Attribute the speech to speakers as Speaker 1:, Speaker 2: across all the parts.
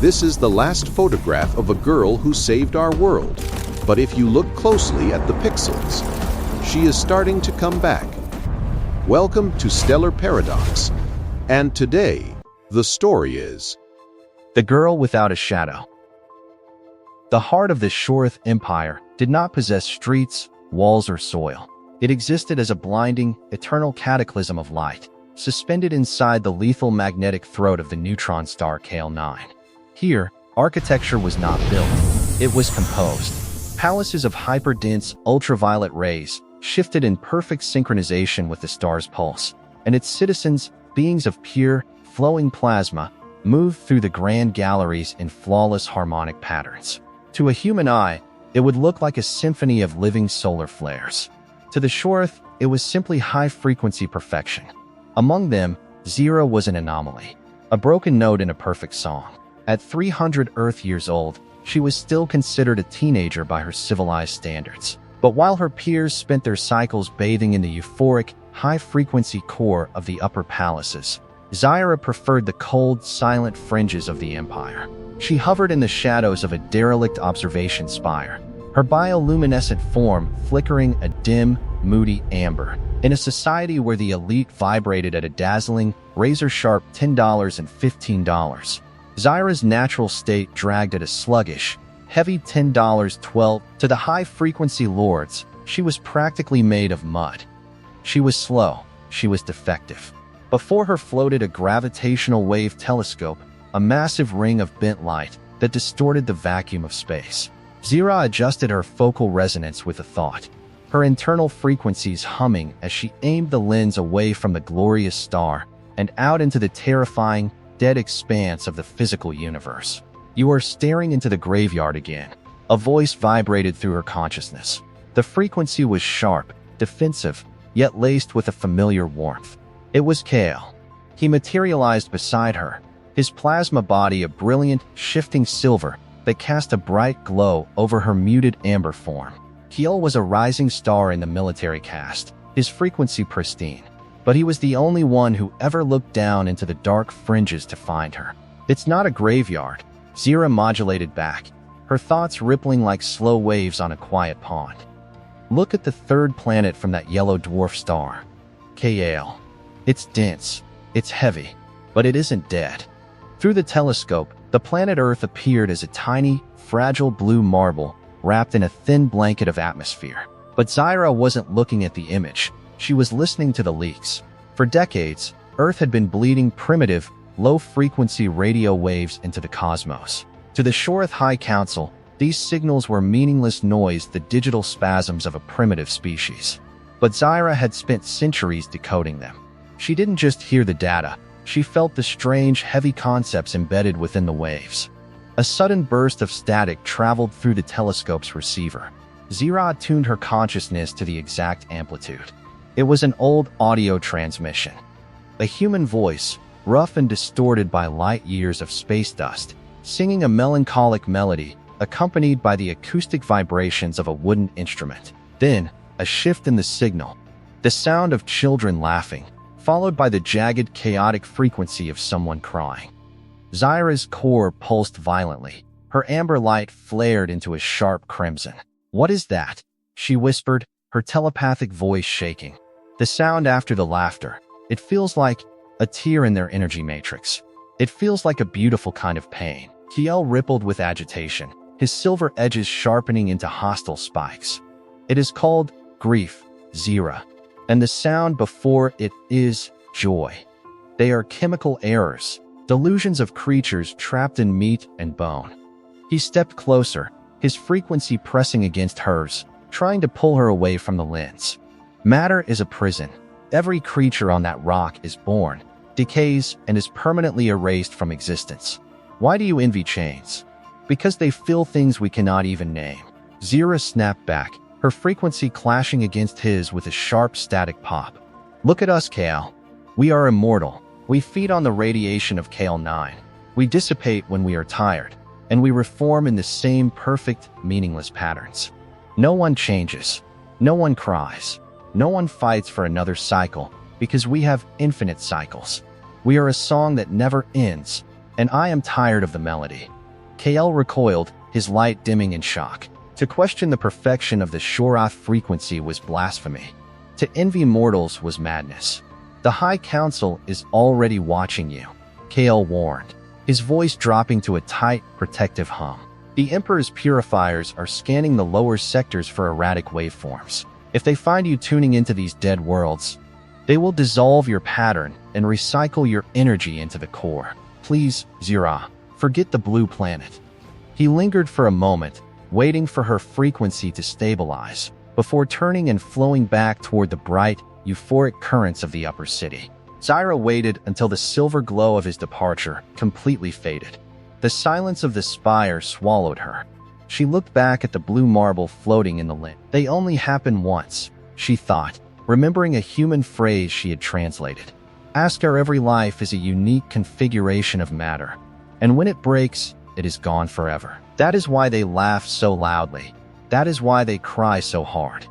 Speaker 1: This is the last photograph of a girl who saved our world. But if you look closely at the pixels, she is starting to come back. Welcome to Stellar Paradox. And today, the story is
Speaker 2: The Girl Without a Shadow. The heart of the Shorth Empire did not possess streets, walls, or soil. It existed as a blinding, eternal cataclysm of light, suspended inside the lethal magnetic throat of the neutron star KL9. Here, architecture was not built. It was composed. Palaces of hyper-dense, ultraviolet rays shifted in perfect synchronization with the star's pulse, and its citizens, beings of pure, flowing plasma, moved through the grand galleries in flawless harmonic patterns. To a human eye, it would look like a symphony of living solar flares. To the Shorth, it was simply high-frequency perfection. Among them, Zira was an anomaly, a broken note in a perfect song. At 300 Earth years old, she was still considered a teenager by her civilized standards. But while her peers spent their cycles bathing in the euphoric, high-frequency core of the upper palaces, Zira preferred the cold, silent fringes of the empire. She hovered in the shadows of a derelict observation spire, her bioluminescent form flickering a dim, moody amber. In a society where the elite vibrated at a dazzling, razor-sharp $10 and $15, Zira's natural state dragged at a sluggish, heavy $10.12. To the high-frequency lords, she was practically made of mud. She was slow, she was defective. Before her floated a gravitational wave telescope, a massive ring of bent light that distorted the vacuum of space. Zira adjusted her focal resonance with a thought, her internal frequencies humming as she aimed the lens away from the glorious star and out into the terrifying, dead expanse of the physical universe. "You are staring into the graveyard again," a voice vibrated through her consciousness. The frequency was sharp, defensive, yet laced with a familiar warmth. It was Kale. He materialized beside her, his plasma body a brilliant, shifting silver that cast a bright glow over her muted amber form. Kale was a rising star in the military caste, his frequency pristine, but he was the only one who ever looked down into the dark fringes to find her. "It's not a graveyard," Zira modulated back, her thoughts rippling like slow waves on a quiet pond. "Look at the third planet from that yellow dwarf star. Kale. It's dense, it's heavy, but it isn't dead." Through the telescope, the planet Earth appeared as a tiny, fragile blue marble wrapped in a thin blanket of atmosphere. But Zira wasn't looking at the image. She was listening to the leaks. For decades, Earth had been bleeding primitive, low-frequency radio waves into the cosmos. To the Shorth High Council, these signals were meaningless noise, the digital spasms of a primitive species. But Zira had spent centuries decoding them. She didn't just hear the data, she felt the strange, heavy concepts embedded within the waves. A sudden burst of static traveled through the telescope's receiver. Zira tuned her consciousness to the exact amplitude. It was an old audio transmission. A human voice, rough and distorted by light years of space dust, singing a melancholic melody, accompanied by the acoustic vibrations of a wooden instrument. Then, a shift in the signal. The sound of children laughing, followed by the jagged, chaotic frequency of someone crying. Zira's core pulsed violently. Her amber light flared into a sharp crimson. "What is that?" she whispered, her telepathic voice shaking. "The sound after the laughter. It feels like a tear in their energy matrix. It feels like a beautiful kind of pain." Kiel rippled with agitation, his silver edges sharpening into hostile spikes. "It is called grief, Zira. And the sound before it is joy. They are chemical errors, delusions of creatures trapped in meat and bone." He stepped closer, his frequency pressing against hers, trying to pull her away from the lens. "Matter is a prison. Every creature on that rock is born, decays, and is permanently erased from existence. Why do you envy chains? Because they fill things we cannot even name." Zira snapped back, her frequency clashing against his with a sharp static pop. "Look at us, Kale. We are immortal. We feed on the radiation of KL9. We dissipate when we are tired, and we reform in the same perfect, meaningless patterns. No one changes. No one cries. No one fights for another cycle, because we have infinite cycles. We are a song that never ends, And I am tired of the melody. KL recoiled, his light dimming in shock. To question the perfection of the Shorath frequency was blasphemy. To envy mortals was madness. The High Council is already watching you, KL warned, his voice dropping to a tight, protective hum. The Emperor's purifiers are scanning the lower sectors for erratic waveforms. If they find you tuning into these dead worlds, they will dissolve your pattern and recycle your energy into the core. Please, Zira, forget the blue planet. He lingered for a moment, waiting for her frequency to stabilize, before turning and flowing back toward the bright, euphoric currents of the upper city. Zyra waited until the silver glow of his departure completely faded. The silence of the spire swallowed her. She looked back at the blue marble floating in the lint. They only happen once, she thought, remembering a human phrase she had translated. Askar, every life is a unique configuration of matter, and when it breaks, it is gone forever. That is why they laugh so loudly. That is why they cry so hard.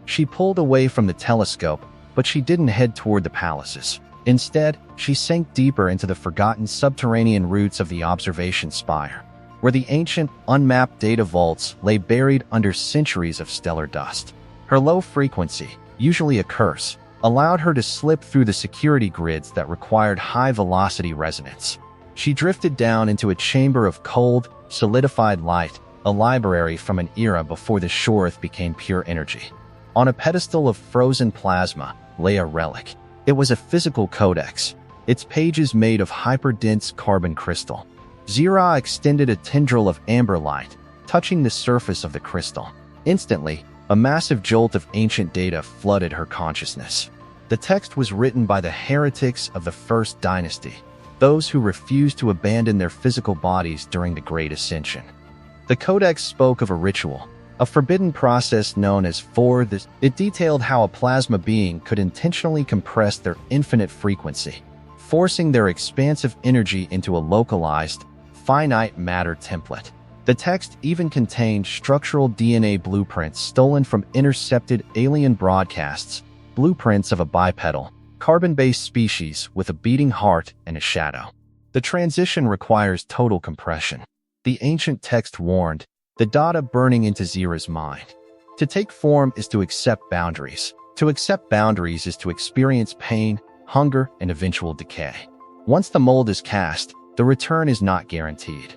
Speaker 2: She pulled away from the telescope, but she didn't head toward the palaces. Instead, she sank deeper into the forgotten subterranean roots of the observation spire, where the ancient, unmapped data vaults lay buried under centuries of stellar dust. Her low frequency, usually a curse, allowed her to slip through the security grids that required high-velocity resonance. She drifted down into a chamber of cold, solidified light, a library from an era before the Shorath became pure energy. On a pedestal of frozen plasma lay a relic. It was a physical codex, its pages made of hyperdense carbon crystal. Zira extended a tendril of amber light, touching the surface of the crystal. Instantly, a massive jolt of ancient data flooded her consciousness. The text was written by the heretics of the First Dynasty, those who refused to abandon their physical bodies during the Great Ascension. The codex spoke of a ritual, a forbidden process known as this. It detailed how a plasma being could intentionally compress their infinite frequency, forcing their expansive energy into a localized, finite matter template. The text even contained structural DNA blueprints stolen from intercepted alien broadcasts, blueprints of a bipedal, carbon-based species with a beating heart and a shadow. The transition requires total compression. The ancient text warned, the data burning into Zira's mind. To take form is to accept boundaries. To accept boundaries is to experience pain, hunger, and eventual decay. Once the mold is cast, the return is not guaranteed.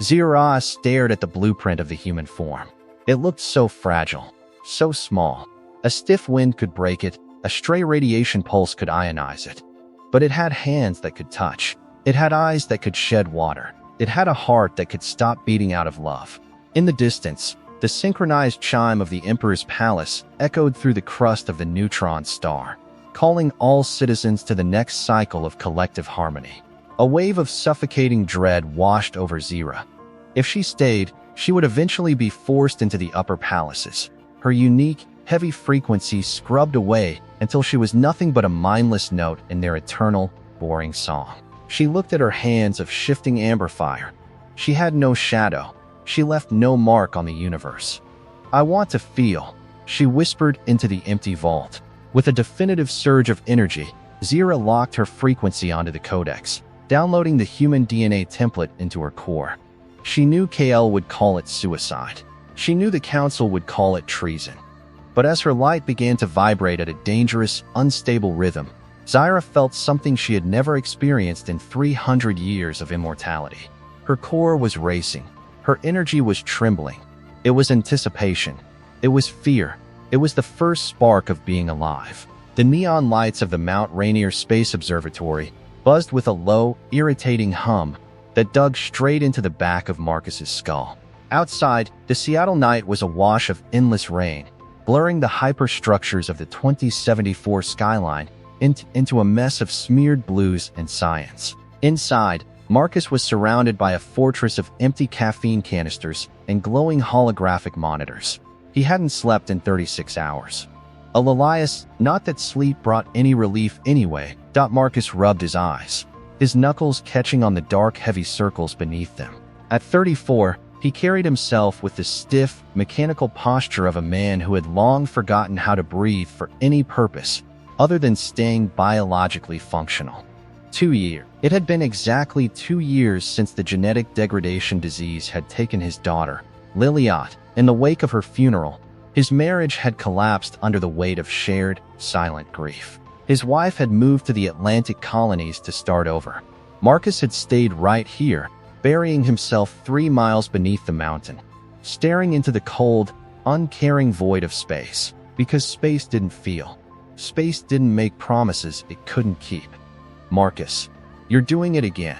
Speaker 2: Zira stared at the blueprint of the human form. It looked so fragile, so small. A stiff wind could break it, a stray radiation pulse could ionize it. But it had hands that could touch. It had eyes that could shed water. It had a heart that could stop beating out of love. In the distance, the synchronized chime of the Emperor's palace echoed through the crust of the neutron star, calling all citizens to the next cycle of collective harmony. A wave of suffocating dread washed over Zira. If she stayed, she would eventually be forced into the upper palaces, her unique, heavy frequency scrubbed away until she was nothing but a mindless note in their eternal, boring song. She looked at her hands of shifting amber fire. She had no shadow. She left no mark on the universe. I want to feel, she whispered into the empty vault. With a definitive surge of energy, Zira locked her frequency onto the codex, downloading the human DNA template into her core. She knew KL would call it suicide. She knew the council would call it treason. But as her light began to vibrate at a dangerous, unstable rhythm, Zira felt something she had never experienced in 300 years of immortality. Her core was racing. Her energy was trembling. It was anticipation. It was fear. It was the first spark of being alive. The neon lights of the Mount Rainier Space Observatory buzzed with a low, irritating hum that dug straight into the back of Marcus's skull. Outside, the Seattle night was awash of endless rain, blurring the hyperstructures of the 2074 skyline into a mess of smeared blues and cyans. Inside, Marcus was surrounded by a fortress of empty caffeine canisters and glowing holographic monitors. He hadn't slept in 36 hours. A Lilias, not that sleep brought any relief anyway. Marcus rubbed his eyes, his knuckles catching on the dark, heavy circles beneath them. At 34, he carried himself with the stiff, mechanical posture of a man who had long forgotten how to breathe for any purpose other than staying biologically functional. 2 years. It had been exactly 2 years since the genetic degradation disease had taken his daughter, Liliot. In the wake of her funeral, his marriage had collapsed under the weight of shared, silent grief. His wife had moved to the Atlantic colonies to start over. Marcus had stayed right here, burying himself 3 miles beneath the mountain, staring into the cold, uncaring void of space. Because space didn't feel. Space didn't make promises it couldn't keep. "Marcus, you're doing it again."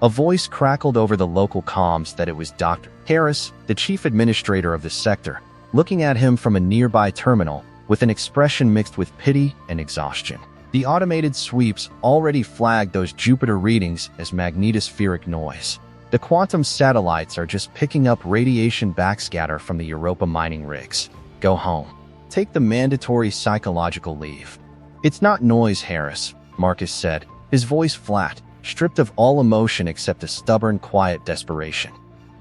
Speaker 2: A voice crackled over the local comms that it was Dr. Harris, the chief administrator of the sector, looking at him from a nearby terminal with an expression mixed with pity and exhaustion. The automated sweeps already flagged those Jupiter readings as magnetospheric noise. The quantum satellites are just picking up radiation backscatter from the Europa mining rigs. Go home. Take the mandatory psychological leave. "It's not noise, Harris," Marcus said, his voice flat, stripped of all emotion except a stubborn, quiet desperation.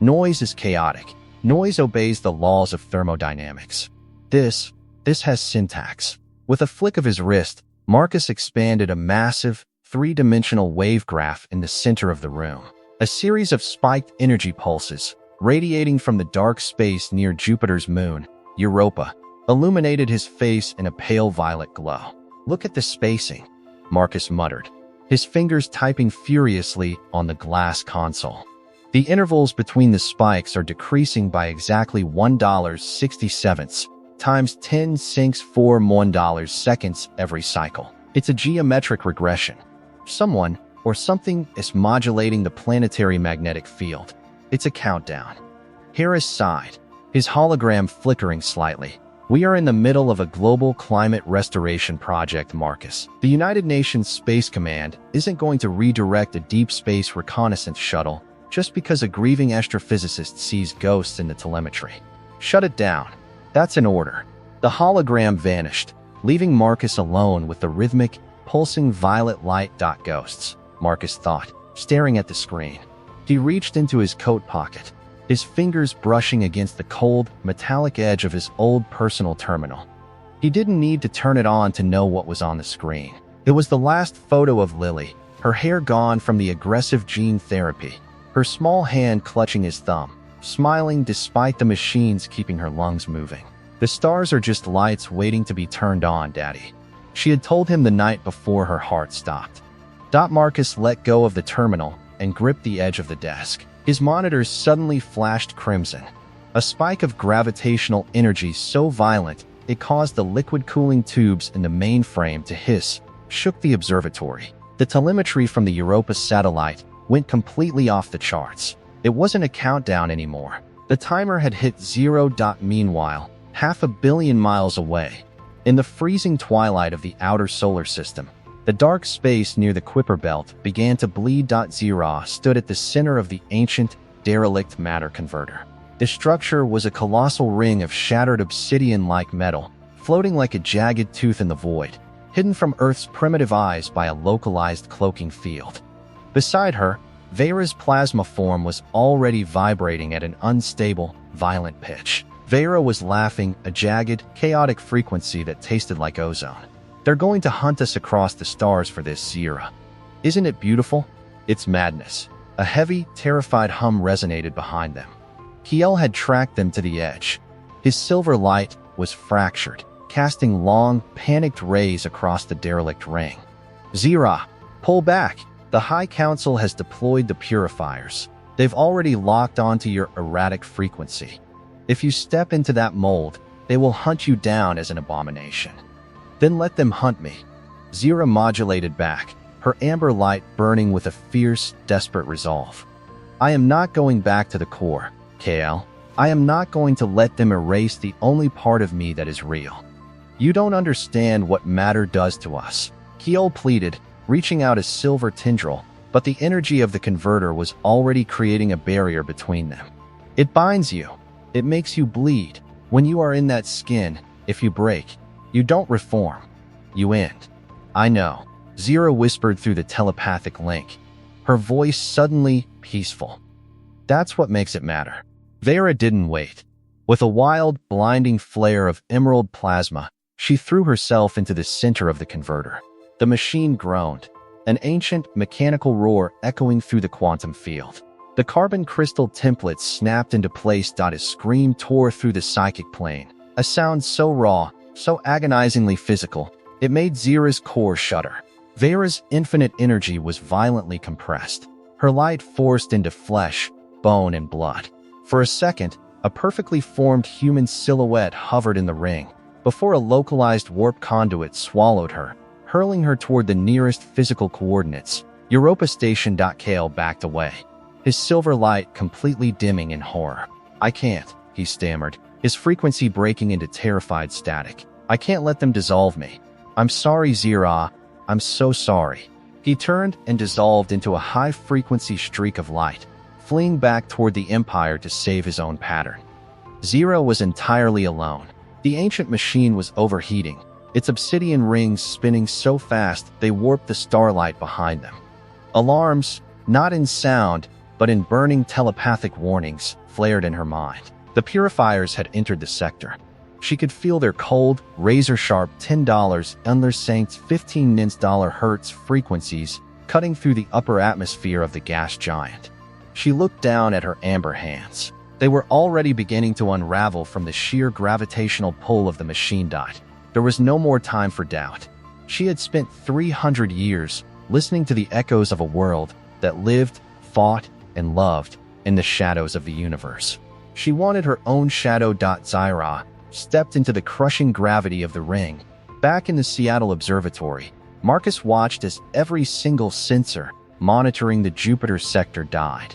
Speaker 2: "Noise is chaotic. Noise obeys the laws of thermodynamics. This has syntax." With a flick of his wrist, Marcus expanded a massive, three-dimensional wave graph in the center of the room. A series of spiked energy pulses, radiating from the dark space near Jupiter's moon, Europa, illuminated his face in a pale violet glow. "Look at the spacing," Marcus muttered, his fingers typing furiously on the glass console. The intervals between the spikes are decreasing by exactly $1.60 times 10 sinks 4 $1 seconds every cycle. It's a geometric regression. Someone or something is modulating the planetary magnetic field. It's a countdown. Harris sighed, his hologram flickering slightly. "We are in the middle of a global climate restoration project, Marcus. The United Nations Space Command isn't going to redirect a deep space reconnaissance shuttle just because a grieving astrophysicist sees ghosts in the telemetry. Shut it down. That's an order." The hologram vanished, leaving Marcus alone with the rhythmic, pulsing violet light. "Ghosts," Marcus thought, staring at the screen. He reached into his coat pocket, his fingers brushing against the cold, metallic edge of his old personal terminal. He didn't need to turn it on to know what was on the screen. It was the last photo of Lily, her hair gone from the aggressive gene therapy, her small hand clutching his thumb, smiling despite the machines keeping her lungs moving. "The stars are just lights waiting to be turned on, Daddy," she had told him the night before her heart stopped. Marcus let go of the terminal and gripped the edge of the desk. His monitors suddenly flashed crimson. A spike of gravitational energy so violent it caused the liquid cooling tubes in the mainframe to hiss, shook the observatory. The telemetry from the Europa satellite went completely off the charts. It wasn't a countdown anymore. The timer had hit 0. Meanwhile, 500 million miles away, in the freezing twilight of the outer solar system, the dark space near the Kuiper belt began to bleed. Zira stood at the center of the ancient, derelict matter converter. The structure was a colossal ring of shattered obsidian-like metal, floating like a jagged tooth in the void, hidden from Earth's primitive eyes by a localized cloaking field. Beside her, Vera's plasma form was already vibrating at an unstable, violent pitch. Vera was laughing, a jagged, chaotic frequency that tasted like ozone. "They're going to hunt us across the stars for this, Zira. Isn't it beautiful?" "It's madness." A heavy, terrified hum resonated behind them. Kiel had tracked them to the edge. His silver light was fractured, casting long, panicked rays across the derelict ring. "Zira, pull back. The High Council has deployed the purifiers. They've already locked onto your erratic frequency. If you step into that mold, they will hunt you down as an abomination." "Then let them hunt me." Zira modulated back, her amber light burning with a fierce, desperate resolve. "I am not going back to the core, KL. I am not going to let them erase the only part of me that is real. You don't understand what matter does to us," Kiel pleaded, reaching out a silver tendril, but the energy of the converter was already creating a barrier between them. "It binds you. It makes you bleed. When you are in that skin, if you break, you don't reform. You end." "I know," Zira whispered through the telepathic link, her voice suddenly peaceful. "That's what makes it matter." Vera didn't wait. With a wild, blinding flare of emerald plasma, she threw herself into the center of the converter. The machine groaned, an ancient, mechanical roar echoing through the quantum field. The carbon crystal templates snapped into place. A scream tore through the psychic plane, a sound so raw, so agonizingly physical, it made Zira's core shudder. Vera's infinite energy was violently compressed, her light forced into flesh, bone, and blood. For a second, a perfectly formed human silhouette hovered in the ring, before a localized warp conduit swallowed her, hurling her toward the nearest physical coordinates. Europa Station. Kale backed away, his silver light completely dimming in horror. "I can't," he stammered, his frequency breaking into terrified static. "I can't let them dissolve me. I'm sorry, Zira. I'm so sorry." He turned and dissolved into a high-frequency streak of light, fleeing back toward the Empire to save his own pattern. Zira was entirely alone. The ancient machine was overheating, its obsidian rings spinning so fast they warped the starlight behind them. Alarms, not in sound, but in burning telepathic warnings, flared in her mind. The purifiers had entered the sector. She could feel their cold, razor-sharp $10 Unlersaints 15 Hertz frequencies cutting through the upper atmosphere of the gas giant. She looked down at her amber hands. They were already beginning to unravel from the sheer gravitational pull of the machine. There was no more time for doubt. She had spent 300 years listening to the echoes of a world that lived, fought, and loved in the shadows of the universe. She wanted her own shadow. Zira stepped into the crushing gravity of the ring. Back in the Seattle Observatory, Marcus watched as every single sensor monitoring the Jupiter sector died.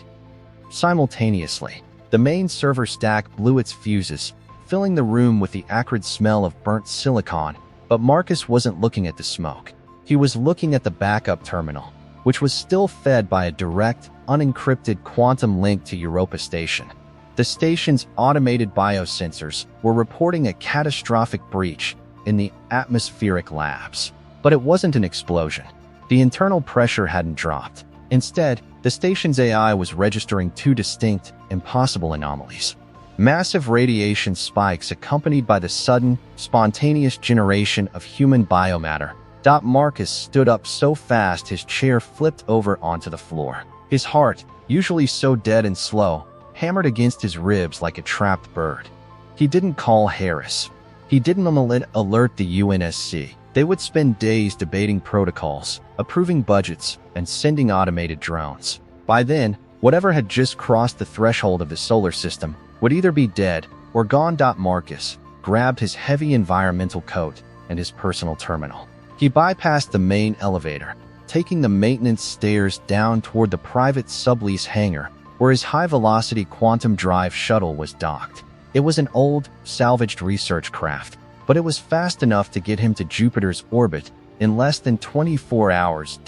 Speaker 2: Simultaneously, the main server stack blew its fuses, filling the room with the acrid smell of burnt silicon, but Marcus wasn't looking at the smoke. He was looking at the backup terminal, which was still fed by a direct, unencrypted quantum link to Europa Station. The station's automated biosensors were reporting a catastrophic breach in the atmospheric labs. But it wasn't an explosion. The internal pressure hadn't dropped. Instead, the station's AI was registering two distinct, impossible anomalies. Massive radiation spikes accompanied by the sudden, spontaneous generation of human biomatter. Marcus stood up so fast his chair flipped over onto the floor. His heart, usually so dead and slow, hammered against his ribs like a trapped bird. He didn't call Harris. He didn't alert the UNSC. They would spend days debating protocols, approving budgets, and sending automated drones. By then, whatever had just crossed the threshold of the solar system would either be dead or gone. Marcus grabbed his heavy environmental coat and his personal terminal. He bypassed the main elevator, taking the maintenance stairs down toward the private sublease hangar where his high-velocity quantum drive shuttle was docked. It was an old, salvaged research craft, but it was fast enough to get him to Jupiter's orbit in less than 24 hours.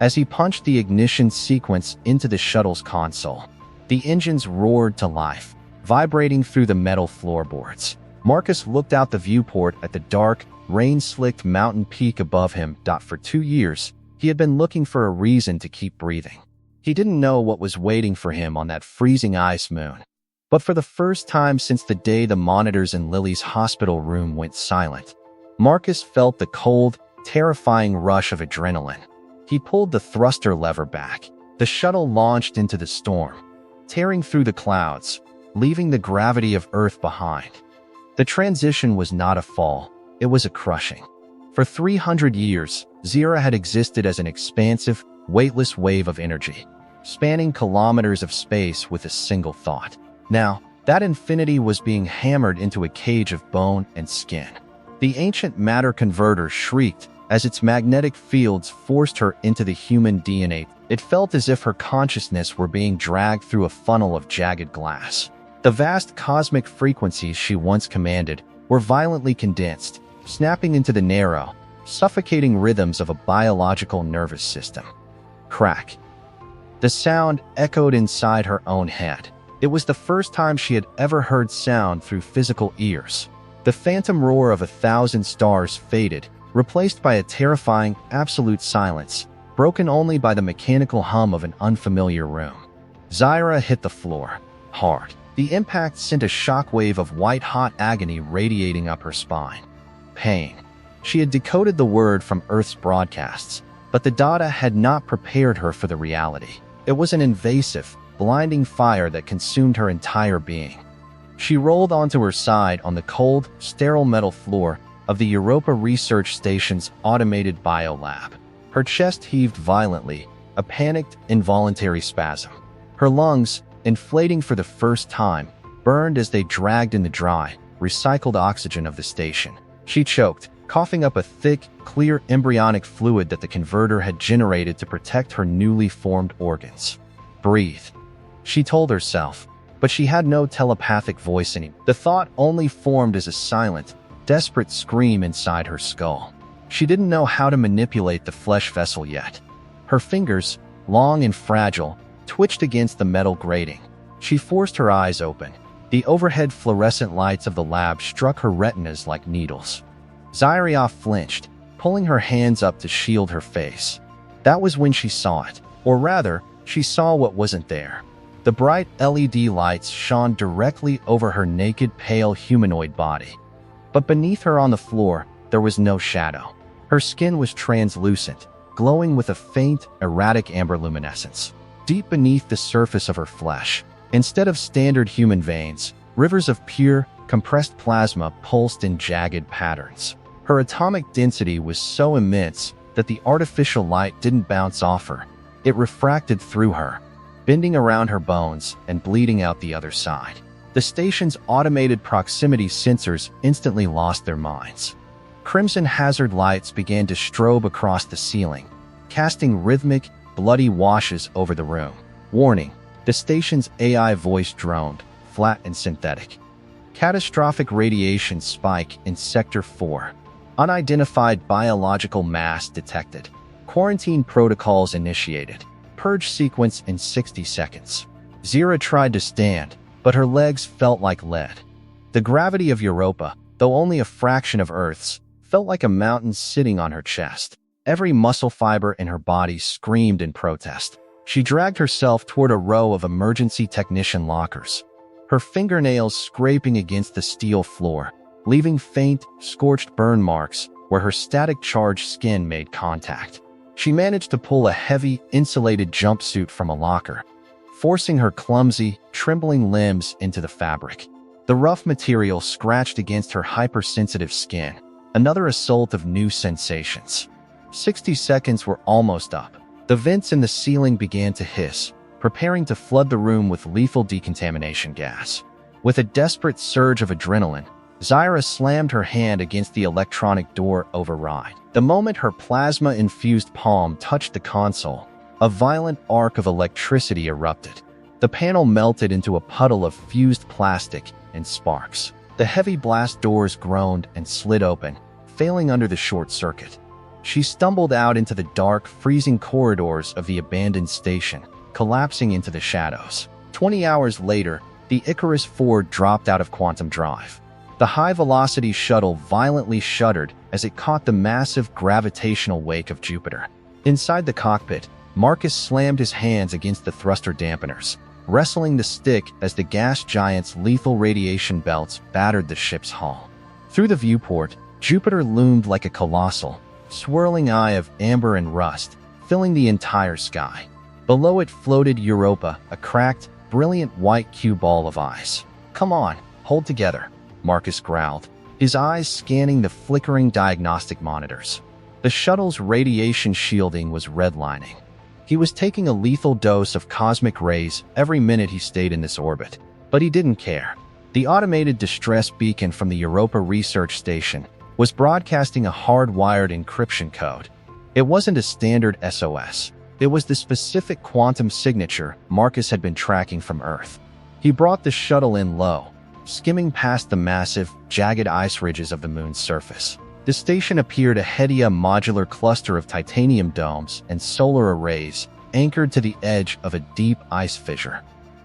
Speaker 2: As he punched the ignition sequence into the shuttle's console, the engines roared to life, vibrating through the metal floorboards. Marcus looked out the viewport at the dark, rain-slicked mountain peak above him. For 2 years, he had been looking for a reason to keep breathing. He didn't know what was waiting for him on that freezing ice moon. But for the first time since the day the monitors in Lily's hospital room went silent, Marcus felt the cold, terrifying rush of adrenaline. He pulled the thruster lever back. The shuttle launched into the storm, tearing through the clouds, leaving the gravity of Earth behind. The transition was not a fall, it was a crushing. For 300 years, Zira had existed as an expansive, weightless wave of energy, spanning kilometers of space with a single thought. Now, that infinity was being hammered into a cage of bone and skin. The ancient matter converter shrieked as its magnetic fields forced her into the human DNA. It felt as if her consciousness were being dragged through a funnel of jagged glass. The vast cosmic frequencies she once commanded were violently condensed, snapping into the narrow, suffocating rhythms of a biological nervous system. Crack. The sound echoed inside her own head. It was the first time she had ever heard sound through physical ears. The phantom roar of 1,000 stars faded, replaced by a terrifying, absolute silence, broken only by the mechanical hum of an unfamiliar room. Zira hit the floor, hard. The impact sent a shockwave of white-hot agony radiating up her spine. Pain. She had decoded the word from Earth's broadcasts, But the data had not prepared her for the reality. It was an invasive, blinding fire that consumed her entire being. She rolled onto her side on the cold, sterile metal floor of the Europa research station's automated biolab. Her chest heaved violently, a panicked, involuntary spasm. Her lungs, inflating for the first time, burned as they dragged in the dry, recycled oxygen of the station. She choked, coughing up a thick, clear embryonic fluid that the converter had generated to protect her newly formed organs. Breathe, she told herself, but she had no telepathic voice anymore. The thought only formed as a silent, desperate scream inside her skull. She didn't know how to manipulate the flesh vessel yet. Her fingers, long and fragile, twitched against the metal grating. She forced her eyes open. The overhead fluorescent lights of the lab struck her retinas like needles. Zyria flinched, pulling her hands up to shield her face. That was when she saw it, or rather, she saw what wasn't there. The bright LED lights shone directly over her naked, pale humanoid body. But beneath her on the floor, there was no shadow. Her skin was translucent, glowing with a faint, erratic amber luminescence. Deep beneath the surface of her flesh, instead of standard human veins, rivers of pure, compressed plasma pulsed in jagged patterns. Her atomic density was so immense that the artificial light didn't bounce off her. It refracted through her, bending around her bones and bleeding out the other side. The station's automated proximity sensors instantly lost their minds. Crimson hazard lights began to strobe across the ceiling, casting rhythmic, bloody washes over the room. Warning, the station's AI voice droned, flat and synthetic. Catastrophic radiation spike in Sector 4. Unidentified biological mass detected. Quarantine protocols initiated. Purge sequence in 60 seconds. Zira tried to stand, but her legs felt like lead. The gravity of Europa, though only a fraction of Earth's, felt like a mountain sitting on her chest. Every muscle fiber in her body screamed in protest. She dragged herself toward a row of emergency technician lockers, her fingernails scraping against the steel floor, leaving faint, scorched burn marks where her static-charged skin made contact. She managed to pull a heavy, insulated jumpsuit from a locker, forcing her clumsy, trembling limbs into the fabric. The rough material scratched against her hypersensitive skin, another assault of new sensations. 60 seconds were almost up. The vents in the ceiling began to hiss, preparing to flood the room with lethal decontamination gas. With a desperate surge of adrenaline, Zyra slammed her hand against the electronic door override. The moment her plasma-infused palm touched the console, a violent arc of electricity erupted. The panel melted into a puddle of fused plastic and sparks. The heavy blast doors groaned and slid open, failing under the short circuit. She stumbled out into the dark, freezing corridors of the abandoned station, collapsing into the shadows. 20 hours later, the Icarus IV dropped out of quantum drive. The high-velocity shuttle violently shuddered as it caught the massive gravitational wake of Jupiter. Inside the cockpit, Marcus slammed his hands against the thruster dampeners, wrestling the stick as the gas giant's lethal radiation belts battered the ship's hull. Through the viewport, Jupiter loomed like a colossal, swirling eye of amber and rust, filling the entire sky. Below it floated Europa, a cracked, brilliant white cue ball of ice. "Come on, hold together," Marcus growled, his eyes scanning the flickering diagnostic monitors. The shuttle's radiation shielding was redlining. He was taking a lethal dose of cosmic rays every minute he stayed in this orbit, but he didn't care. The automated distress beacon from the Europa research station was broadcasting a hard-wired encryption code. It wasn't a standard SOS. It was the specific quantum signature Marcus had been tracking from Earth. He brought the shuttle in low, skimming past the massive, jagged ice ridges of the moon's surface. The station appeared a Hedia modular cluster of titanium domes and solar arrays anchored to the edge of a deep ice fissure.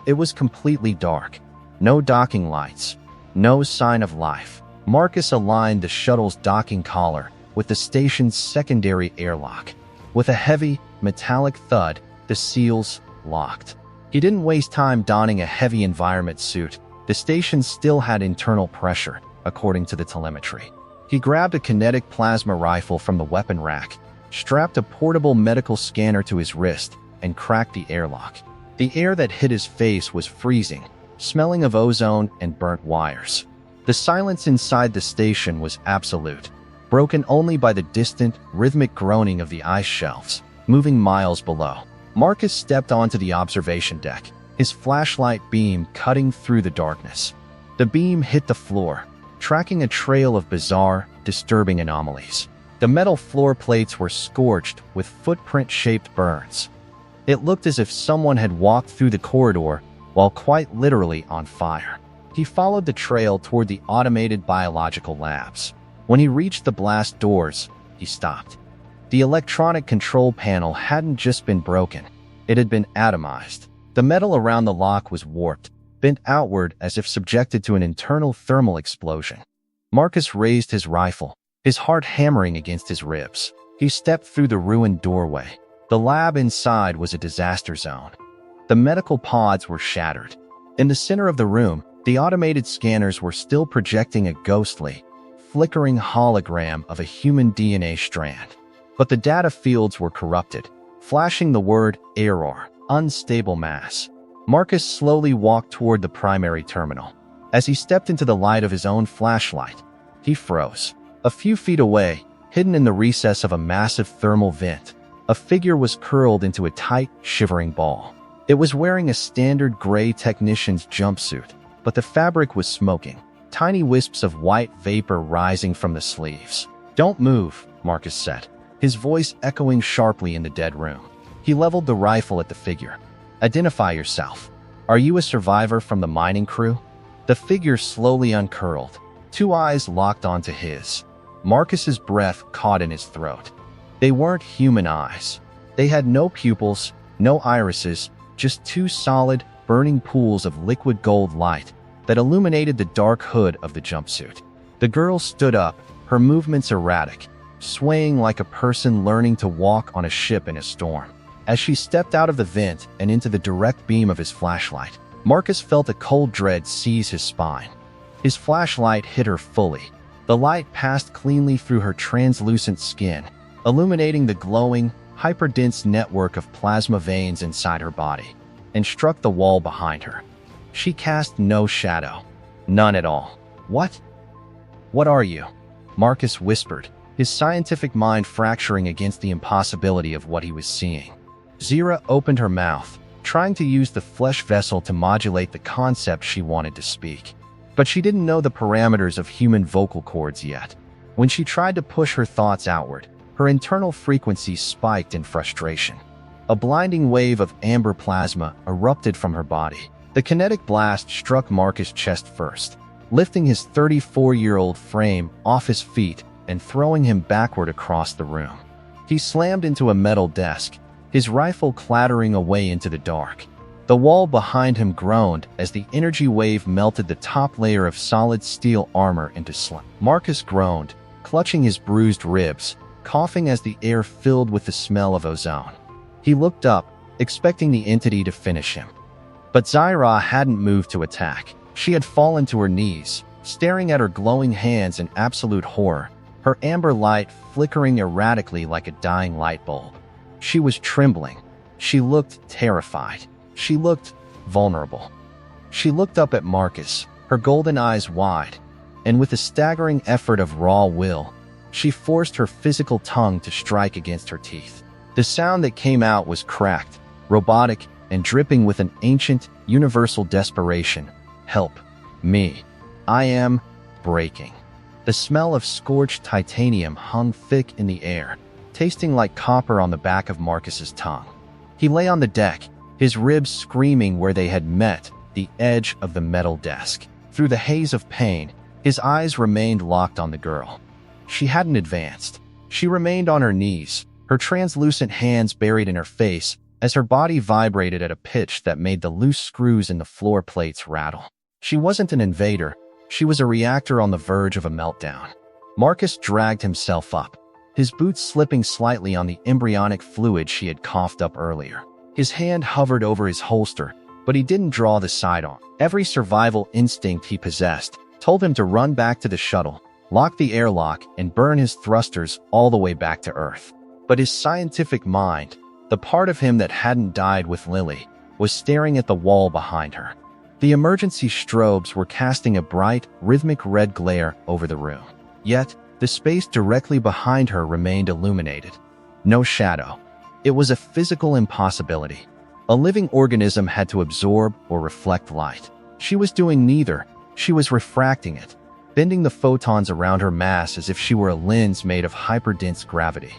Speaker 2: It was completely dark. No docking lights. No sign of life. Marcus aligned the shuttle's docking collar with the station's secondary airlock. With a heavy, metallic thud, the seals locked. He didn't waste time donning a heavy environment suit. The station still had internal pressure, according to the telemetry. He grabbed a kinetic plasma rifle from the weapon rack, strapped a portable medical scanner to his wrist, and cracked the airlock. The air that hit his face was freezing, smelling of ozone and burnt wires. The silence inside the station was absolute, broken only by the distant, rhythmic groaning of the ice shelves, moving miles below. Marcus stepped onto the observation deck, his flashlight beam cutting through the darkness. The beam hit the floor, tracking a trail of bizarre, disturbing anomalies. The metal floor plates were scorched with footprint-shaped burns. It looked as if someone had walked through the corridor while quite literally on fire. He followed the trail toward the automated biological labs. When he reached the blast doors, he stopped. The electronic control panel hadn't just been broken, it had been atomized. The metal around the lock was warped, bent outward as if subjected to an internal thermal explosion. Marcus raised his rifle, his heart hammering against his ribs. He stepped through the ruined doorway. The lab inside was a disaster zone. The medical pods were shattered. In the center of the room, the automated scanners were still projecting a ghostly, flickering hologram of a human DNA strand. But the data fields were corrupted, flashing the word error, unstable mass. Marcus slowly walked toward the primary terminal. As he stepped into the light of his own flashlight, he froze. A few feet away, hidden in the recess of a massive thermal vent, a figure was curled into a tight, shivering ball. It was wearing a standard gray technician's jumpsuit, but the fabric was smoking, tiny wisps of white vapor rising from the sleeves. "Don't move," Marcus said, his voice echoing sharply in the dead room. He leveled the rifle at the figure. "Identify yourself. Are you a survivor from the mining crew?" The figure slowly uncurled, two eyes locked onto his. Marcus's breath caught in his throat. They weren't human eyes. They had no pupils, no irises, just two solid, burning pools of liquid gold light that illuminated the dark hood of the jumpsuit. The girl stood up, her movements erratic, swaying like a person learning to walk on a ship in a storm. As she stepped out of the vent and into the direct beam of his flashlight, Marcus felt a cold dread seize his spine. His flashlight hit her fully. The light passed cleanly through her translucent skin, illuminating the glowing, hyperdense network of plasma veins inside her body, and struck the wall behind her. She cast no shadow. None at all. "What? What are you?" Marcus whispered, his scientific mind fracturing against the impossibility of what he was seeing. Zira opened her mouth, trying to use the flesh vessel to modulate the concept she wanted to speak. But she didn't know the parameters of human vocal cords yet. When she tried to push her thoughts outward, her internal frequency spiked in frustration. A blinding wave of amber plasma erupted from her body. The kinetic blast struck Marcus' chest first, lifting his 34-year-old frame off his feet and throwing him backward across the room. He slammed into a metal desk, his rifle clattering away into the dark. The wall behind him groaned as the energy wave melted the top layer of solid steel armor into slime. Marcus groaned, clutching his bruised ribs, coughing as the air filled with the smell of ozone. He looked up, expecting the entity to finish him. But Zira hadn't moved to attack. She had fallen to her knees, staring at her glowing hands in absolute horror, her amber light flickering erratically like a dying light bulb. She was trembling. She looked terrified. She looked vulnerable. She looked up at Marcus, her golden eyes wide, and with a staggering effort of raw will, she forced her physical tongue to strike against her teeth. The sound that came out was cracked, robotic, and dripping with an ancient, universal desperation. "Help me. I am breaking." The smell of scorched titanium hung thick in the air, tasting like copper on the back of Marcus's tongue. He lay on the deck, his ribs screaming where they had met the edge of the metal desk. Through the haze of pain, his eyes remained locked on the girl. She hadn't advanced. She remained on her knees, her translucent hands buried in her face as her body vibrated at a pitch that made the loose screws in the floor plates rattle. She wasn't an invader. She was a reactor on the verge of a meltdown. Marcus dragged himself up, his boots slipping slightly on the embryonic fluid she had coughed up earlier. His hand hovered over his holster, but he didn't draw the sidearm. Every survival instinct he possessed told him to run back to the shuttle, lock the airlock, and burn his thrusters all the way back to Earth. But his scientific mind, the part of him that hadn't died with Lily, was staring at the wall behind her. The emergency strobes were casting a bright, rhythmic red glare over the room. Yet, the space directly behind her remained illuminated. No shadow. It was a physical impossibility. A living organism had to absorb or reflect light. She was doing neither. She was refracting it, bending the photons around her mass as if she were a lens made of hyperdense gravity.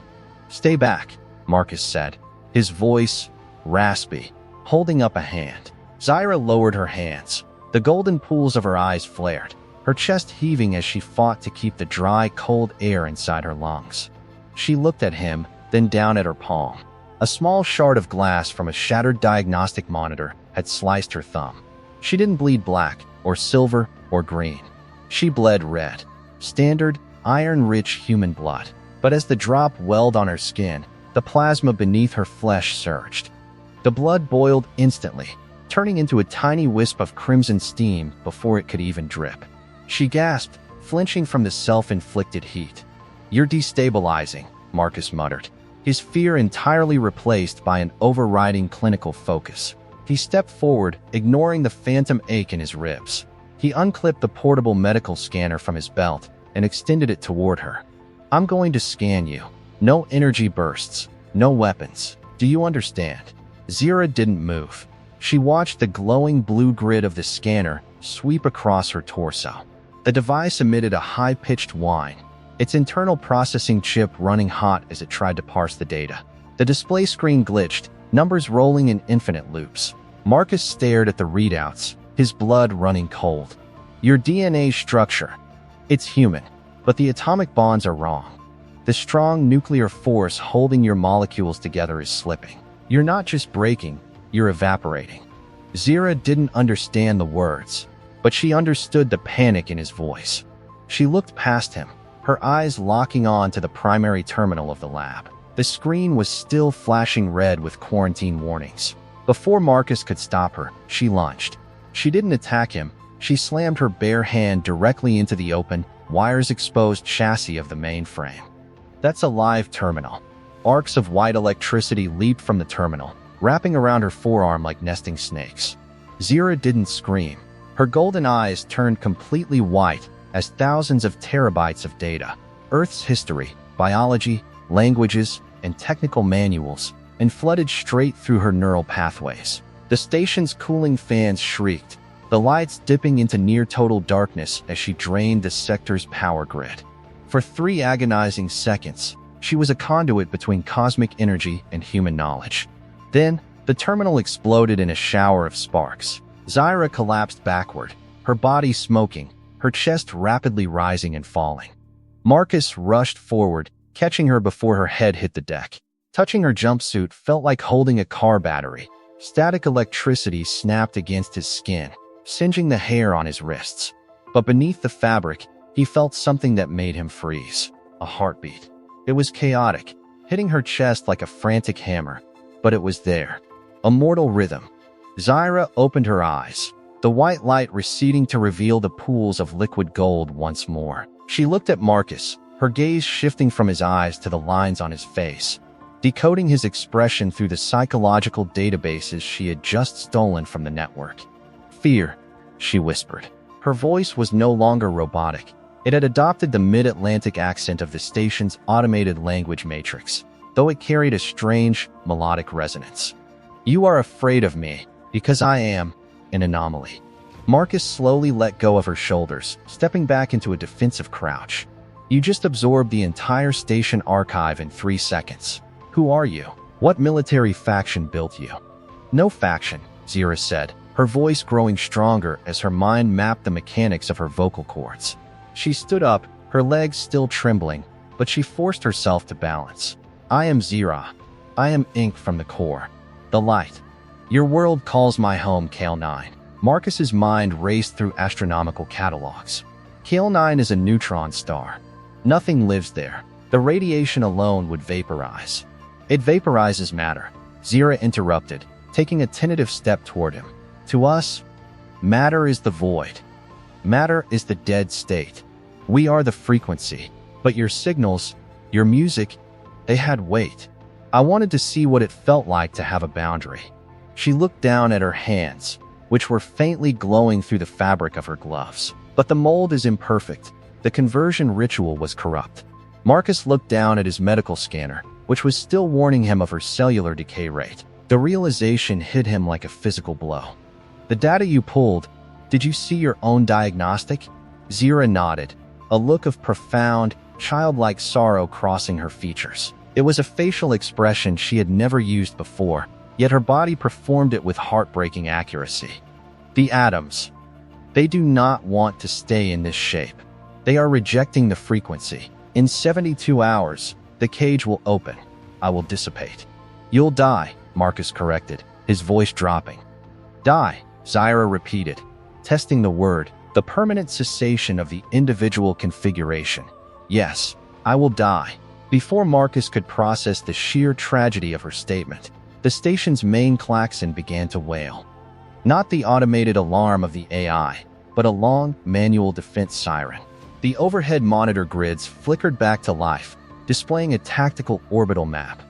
Speaker 2: "Stay back," Marcus said, his voice raspy, holding up a hand. Zyra lowered her hands. The golden pools of her eyes flared, her chest heaving as she fought to keep the dry, cold air inside her lungs. She looked at him, then down at her palm. A small shard of glass from a shattered diagnostic monitor had sliced her thumb. She didn't bleed black, or silver, or green. She bled red. Standard, iron-rich human blood. But as the drop welled on her skin, the plasma beneath her flesh surged. The blood boiled instantly, turning into a tiny wisp of crimson steam before it could even drip. She gasped, flinching from the self-inflicted heat. "You're destabilizing," Marcus muttered, his fear entirely replaced by an overriding clinical focus. He stepped forward, ignoring the phantom ache in his ribs. He unclipped the portable medical scanner from his belt and extended it toward her. "I'm going to scan you. No energy bursts, no weapons. Do you understand?" Zyra didn't move. She watched the glowing blue grid of the scanner sweep across her torso. The device emitted a high-pitched whine, its internal processing chip running hot as it tried to parse the data. The display screen glitched, numbers rolling in infinite loops. Marcus stared at the readouts, his blood running cold. "Your DNA structure. It's human, but the atomic bonds are wrong. The strong nuclear force holding your molecules together is slipping. You're not just breaking, you're evaporating." Zyra didn't understand the words, but she understood the panic in his voice. She looked past him, her eyes locking on to the primary terminal of the lab. The screen was still flashing red with quarantine warnings. Before Marcus could stop her, she lunged. She didn't attack him. She slammed her bare hand directly into the open, wires-exposed chassis of the mainframe. "That's a live terminal." Arcs of white electricity leaped from the terminal, wrapping around her forearm like nesting snakes. Zyra didn't scream. Her golden eyes turned completely white as thousands of terabytes of data, Earth's history, biology, languages, and technical manuals, and flooded straight through her neural pathways. The station's cooling fans shrieked, the lights dipping into near-total darkness as she drained the sector's power grid. For 3 agonizing seconds, she was a conduit between cosmic energy and human knowledge. Then, the terminal exploded in a shower of sparks. Zyra collapsed backward, her body smoking, her chest rapidly rising and falling. Marcus rushed forward, catching her before her head hit the deck. Touching her jumpsuit felt like holding a car battery. Static electricity snapped against his skin, singeing the hair on his wrists. But beneath the fabric, he felt something that made him freeze. A heartbeat. It was chaotic, hitting her chest like a frantic hammer, but it was there. A mortal rhythm. Zyra opened her eyes, the white light receding to reveal the pools of liquid gold once more. She looked at Marcus, her gaze shifting from his eyes to the lines on his face, decoding his expression through the psychological databases she had just stolen from the network. "Fear," she whispered. Her voice was no longer robotic. It had adopted the mid-Atlantic accent of the station's automated language matrix, though it carried a strange, melodic resonance. "You are afraid of me, because I am an anomaly." Marcus slowly let go of her shoulders, stepping back into a defensive crouch. "You just absorbed the entire station archive in 3 seconds. Who are you? What military faction built you?" "No faction," Zyra said, her voice growing stronger as her mind mapped the mechanics of her vocal cords. She stood up, her legs still trembling, but she forced herself to balance. "I am Zyra. I am ink from the core. The light. Your world calls my home, Kale 9. Marcus's mind raced through astronomical catalogs. Kale 9 is a neutron star. Nothing lives there. The radiation alone would vaporize. It vaporizes matter, Zyra interrupted, taking a tentative step toward him. To us, matter is the void. Matter is the dead state. We are the frequency. But your signals, your music, They had weight. I wanted to see what it felt like to have a boundary. She looked down at her hands, which were faintly glowing through the fabric of her gloves. But the mold is imperfect. The conversion ritual was corrupt. Marcus looked down at his medical scanner, which was still warning him of her cellular decay rate. The realization hit him like a physical blow. The data you pulled, did you see your own diagnostic? Zira nodded, a look of profound, childlike sorrow crossing her features. It was a facial expression she had never used before, yet her body performed it with heartbreaking accuracy. The atoms. They do not want to stay in this shape. They are rejecting the frequency. In 72 hours, the cage will open. I will dissipate. You'll die, Marcus corrected, his voice dropping. Die, Zira repeated, testing the word, the permanent cessation of the individual configuration. Yes, I will die. Before Marcus could process the sheer tragedy of her statement, the station's main klaxon began to wail. Not the automated alarm of the AI, but a long, manual defense siren. The overhead monitor grids flickered back to life, displaying a tactical orbital map.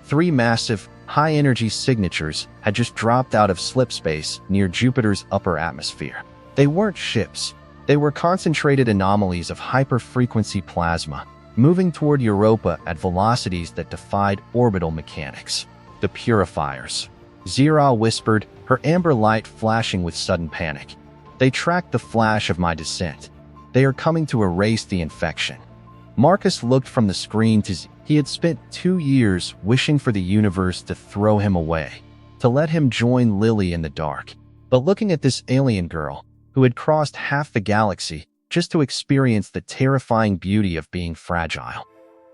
Speaker 2: 3 massive, high-energy signatures had just dropped out of slipspace near Jupiter's upper atmosphere. They weren't ships. They were concentrated anomalies of hyper-frequency plasma, moving toward Europa at velocities that defied orbital mechanics. The purifiers. Zira whispered, her amber light flashing with sudden panic. They tracked the flash of my descent. They are coming to erase the infection. Marcus looked from the screen to he had spent 2 years wishing for the universe to throw him away, to let him join Lily in the dark. But looking at this alien girl, who had crossed half the galaxy just to experience the terrifying beauty of being fragile,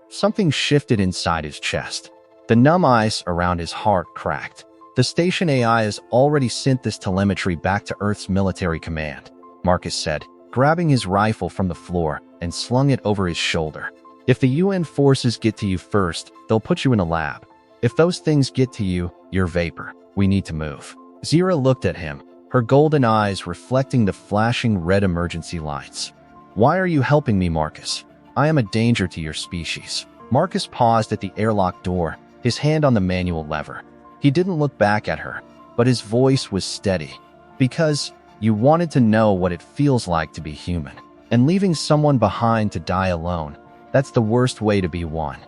Speaker 2: something shifted inside his chest. The numb ice around his heart cracked. The station AI has already sent this telemetry back to Earth's military command, Marcus said, grabbing his rifle from the floor and slung it over his shoulder. If the UN forces get to you first, they'll put you in a lab. If those things get to you, you're vapor. We need to move. Zira looked at him, her golden eyes reflecting the flashing red emergency lights. Why are you helping me, Marcus? I am a danger to your species. Marcus paused at the airlock door, his hand on the manual lever. He didn't look back at her, but his voice was steady. Because you wanted to know what it feels like to be human. And leaving someone behind to die alone, that's the worst way to be one.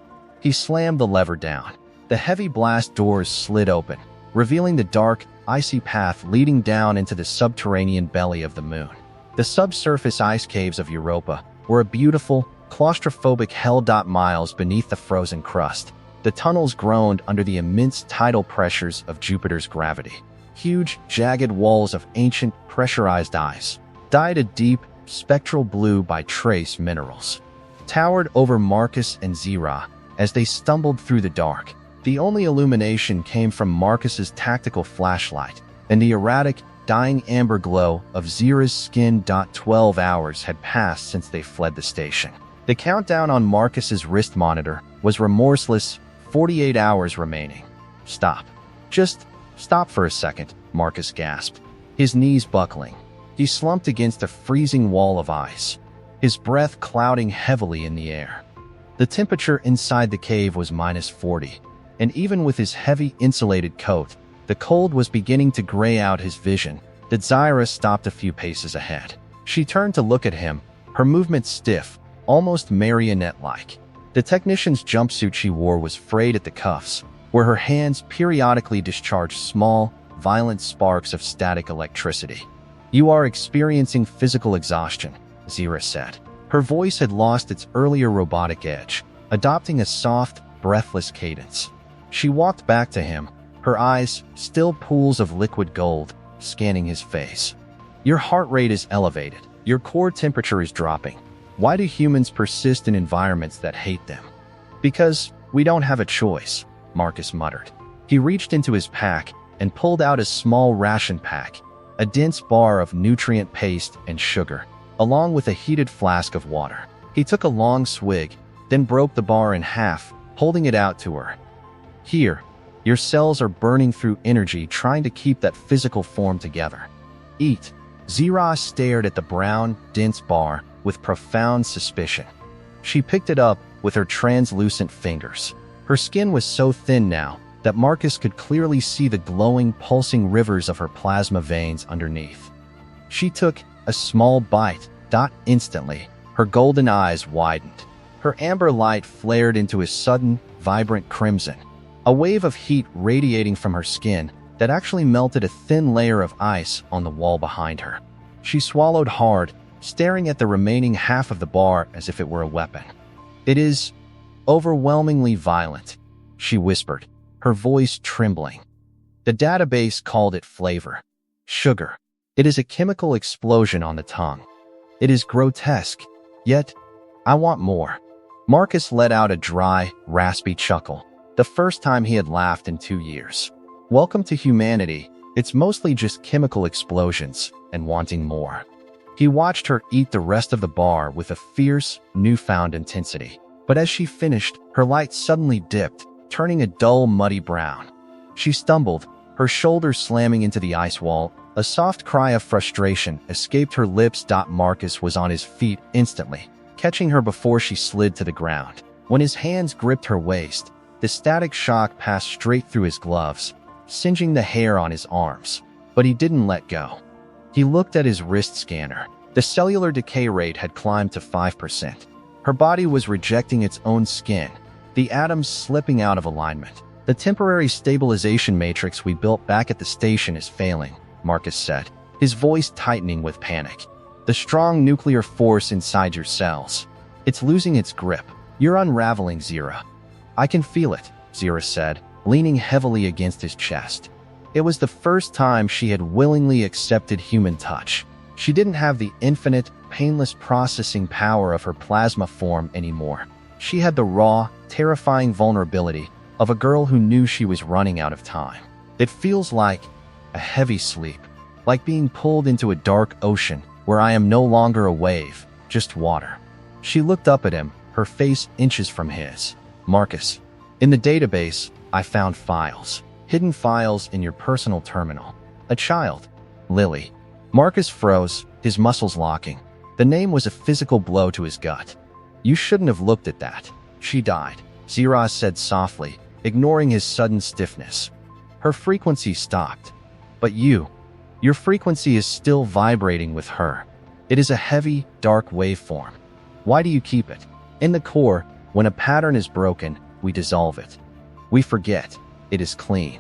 Speaker 2: He slammed the lever down. The heavy blast doors slid open, revealing the dark, icy path leading down into the subterranean belly of the moon. The subsurface ice caves of Europa were a beautiful, claustrophobic hell. Miles beneath the frozen crust, the tunnels groaned under the immense tidal pressures of Jupiter's gravity. Huge, jagged walls of ancient, pressurized ice, dyed a deep, spectral blue by trace minerals, towered over Marcus and Zira as they stumbled through the dark. The only illumination came from Marcus's tactical flashlight and the erratic, dying amber glow of Zira's skin. 12 hours had passed since they fled the station. The countdown on Marcus's wrist monitor was remorseless. 48 hours remaining. Stop. Just stop for a second, Marcus gasped, his knees buckling. He slumped against a freezing wall of ice, his breath clouding heavily in the air. The temperature inside the cave was -40, and even with his heavy insulated coat, the cold was beginning to gray out his vision. Zira stopped a few paces ahead. She turned to look at him, her movement stiff, almost marionette-like. The technician's jumpsuit she wore was frayed at the cuffs, where her hands periodically discharged small, violent sparks of static electricity. You are experiencing physical exhaustion, Zira said. Her voice had lost its earlier robotic edge, adopting a soft, breathless cadence. She walked back to him, her eyes, still pools of liquid gold, scanning his face. Your heart rate is elevated. Your core temperature is dropping. Why do humans persist in environments that hate them? Because we don't have a choice, Marcus muttered. He reached into his pack and pulled out a small ration pack, a dense bar of nutrient paste and sugar, along with a heated flask of water. He took a long swig, then broke the bar in half, holding it out to her. Here, your cells are burning through energy trying to keep that physical form together. Eat. Zira stared at the brown, dense bar with profound suspicion. She picked it up with her translucent fingers, Her skin was so thin now that Marcus could clearly see the glowing, pulsing rivers of her plasma veins underneath. She took a small bite. Instantly, her golden eyes widened. Her amber light flared into a sudden, vibrant crimson. A wave of heat radiating from her skin that actually melted a thin layer of ice on the wall behind her. She swallowed hard, staring at the remaining half of the bar as if it were a weapon. "It is overwhelmingly violent," she whispered, her voice trembling. The database called it flavor. Sugar. It is a chemical explosion on the tongue. It is grotesque, yet I want more. Marcus let out a dry, raspy chuckle, the first time he had laughed in 2 years. Welcome to humanity. It's mostly just chemical explosions and wanting more. He watched her eat the rest of the bar with a fierce, newfound intensity. But as she finished, her light suddenly dipped, turning a dull, muddy brown. She stumbled, her shoulders slamming into the ice wall. A soft cry of frustration escaped her lips. Marcus was on his feet instantly, catching her before she slid to the ground. When his hands gripped her waist, the static shock passed straight through his gloves, singeing the hair on his arms. But he didn't let go. He looked at his wrist scanner. The cellular decay rate had climbed to 5%. Her body was rejecting its own skin, the atoms slipping out of alignment. "The temporary stabilization matrix we built back at the station is failing," Marcus said, his voice tightening with panic. "The strong nuclear force inside your cells. It's losing its grip. You're unraveling, Zira." "I can feel it," Zira said, leaning heavily against his chest. It was the first time she had willingly accepted human touch. She didn't have the infinite, painless processing power of her plasma form anymore. She had the raw, terrifying vulnerability of a girl who knew she was running out of time. "It feels like a heavy sleep, like being pulled into a dark ocean where I am no longer a wave, just water." She looked up at him, her face inches from his. "Marcus, in the database, I found files. Hidden files in your personal terminal. A child. Lily." Marcus froze, his muscles locking. The name was a physical blow to his gut. "You shouldn't have looked at that. She died," Zira said softly, ignoring his sudden stiffness. Her frequency stopped. "But your frequency is still vibrating with her. It is a heavy, dark waveform. Why do you keep it? In the core, when a pattern is broken, we dissolve it. We forget. It is clean."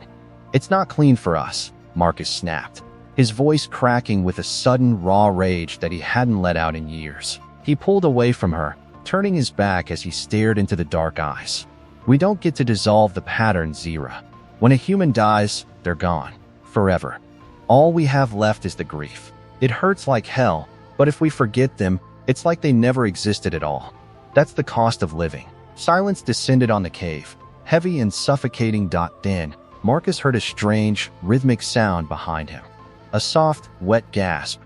Speaker 2: "It's not clean for us," Marcus snapped, his voice cracking with a sudden raw rage that he hadn't let out in years. He pulled away from her, turning his back as he stared into the dark eyes. "We don't get to dissolve the pattern, Zira. When a human dies, they're gone. Forever. All we have left is the grief. It hurts like hell, but if we forget them, it's like they never existed at all. That's the cost of living." Silence descended on the cave, heavy and suffocating. Then, Marcus heard a strange, rhythmic sound behind him. A soft, wet gasp.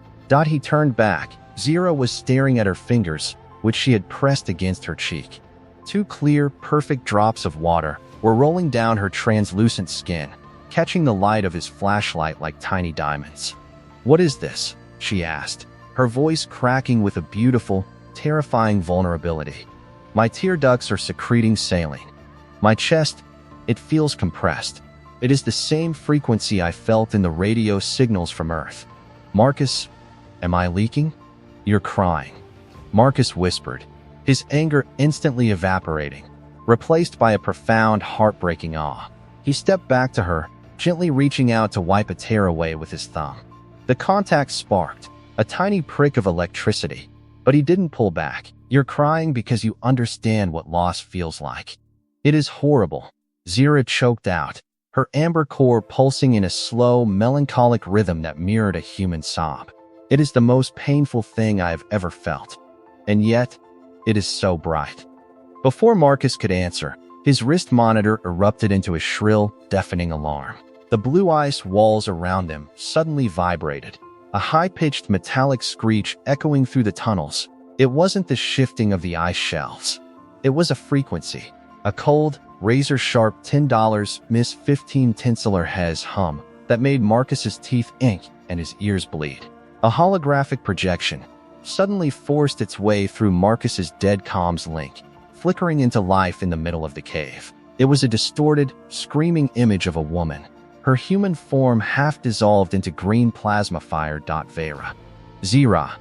Speaker 2: He turned back. Zira was staring at her fingers, which she had pressed against her cheek. 2 clear, perfect drops of water were rolling down her translucent skin, catching the light of his flashlight like tiny diamonds. "What is this?" she asked, her voice cracking with a beautiful, terrifying vulnerability. "My tear ducts are secreting saline. My chest, it feels compressed. It is the same frequency I felt in the radio signals from Earth." "Marcus, am I leaking?" "You're crying," Marcus whispered, his anger instantly evaporating, replaced by a profound, heartbreaking awe. He stepped back to her, gently reaching out to wipe a tear away with his thumb. The contact sparked, a tiny prick of electricity, but he didn't pull back. "You're crying because you understand what loss feels like." "It is horrible," Zira choked out, her amber core pulsing in a slow, melancholic rhythm that mirrored a human sob. "It is the most painful thing I have ever felt. And yet, it is so bright." Before Marcus could answer, his wrist monitor erupted into a shrill, deafening alarm. The blue ice walls around them suddenly vibrated, a high-pitched metallic screech echoing through the tunnels. It wasn't the shifting of the ice shelves. It was a frequency, a cold, razor-sharp $10 Miss 15 tinseler Hes hum that made Marcus's teeth ink and his ears bleed. A holographic projection suddenly forced its way through Marcus's dead comms link, flickering into life in the middle of the cave. It was a distorted, screaming image of a woman, her human form half dissolved into green plasma fire. Vera. Zira.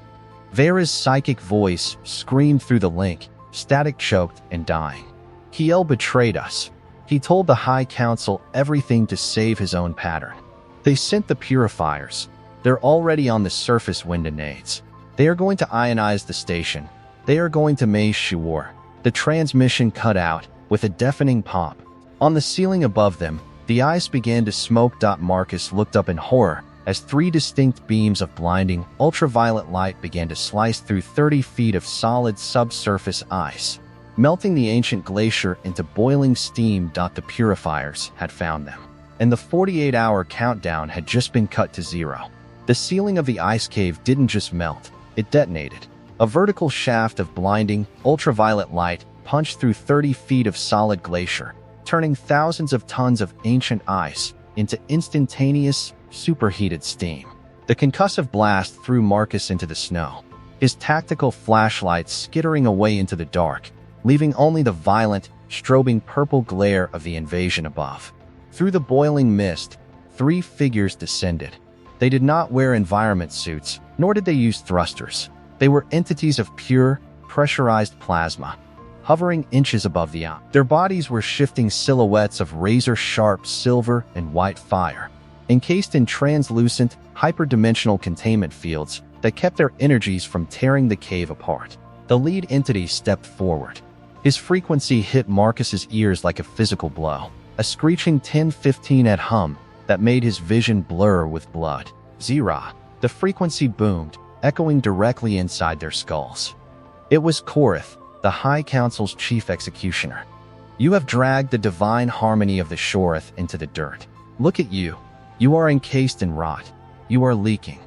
Speaker 2: Vera's psychic voice screamed through the link, static choked and dying. Kiel betrayed us. He told the High Council everything to save his own pattern. They sent the purifiers. They're already on the surface windonades. They are going to ionize the station. They are going to maze Shuor. The transmission cut out, with a deafening pop. On the ceiling above them, the ice began to smoke. Marcus looked up in horror as 3 distinct beams of blinding, ultraviolet light began to slice through 30 feet of solid subsurface ice, melting the ancient glacier into boiling steam. The purifiers had found them, and the 48-hour countdown had just been cut to 0. The ceiling of the ice cave didn't just melt, it detonated. A vertical shaft of blinding, ultraviolet light punched through 30 feet of solid glacier, turning thousands of tons of ancient ice into instantaneous, superheated steam. The concussive blast threw Marcus into the snow, his tactical flashlight skittering away into the dark, leaving only the violent, strobing purple glare of the invasion above. Through the boiling mist, 3 figures descended. They did not wear environment suits, nor did they use thrusters. They were entities of pure, pressurized plasma, hovering inches above the eye. Their bodies were shifting silhouettes of razor-sharp silver and white fire, encased in translucent, hyperdimensional containment fields that kept their energies from tearing the cave apart. The lead entity stepped forward. His frequency hit Marcus's ears like a physical blow, a screeching 1015 at hum that made his vision blur with blood. Zira. The frequency boomed, echoing directly inside their skulls. It was Korath, the High Council's chief executioner. You have dragged the divine harmony of the Shoreth into the dirt. Look at you. You are encased in rot. You are leaking.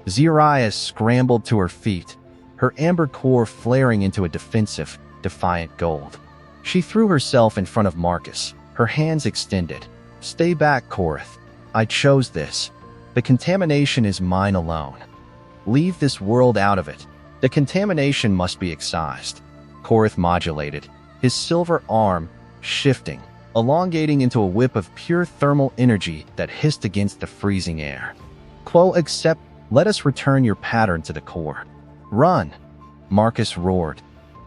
Speaker 2: Ziriah scrambled to her feet, her amber core flaring into a defensive, defiant gold. She threw herself in front of Marcus, her hands extended. Stay back, Korath. I chose this. The contamination is mine alone. Leave this world out of it. The contamination must be excised. Korath modulated, his silver arm shifting, elongating into a whip of pure thermal energy that hissed against the freezing air. Quo accept, let us return your pattern to the core. Run! Marcus roared,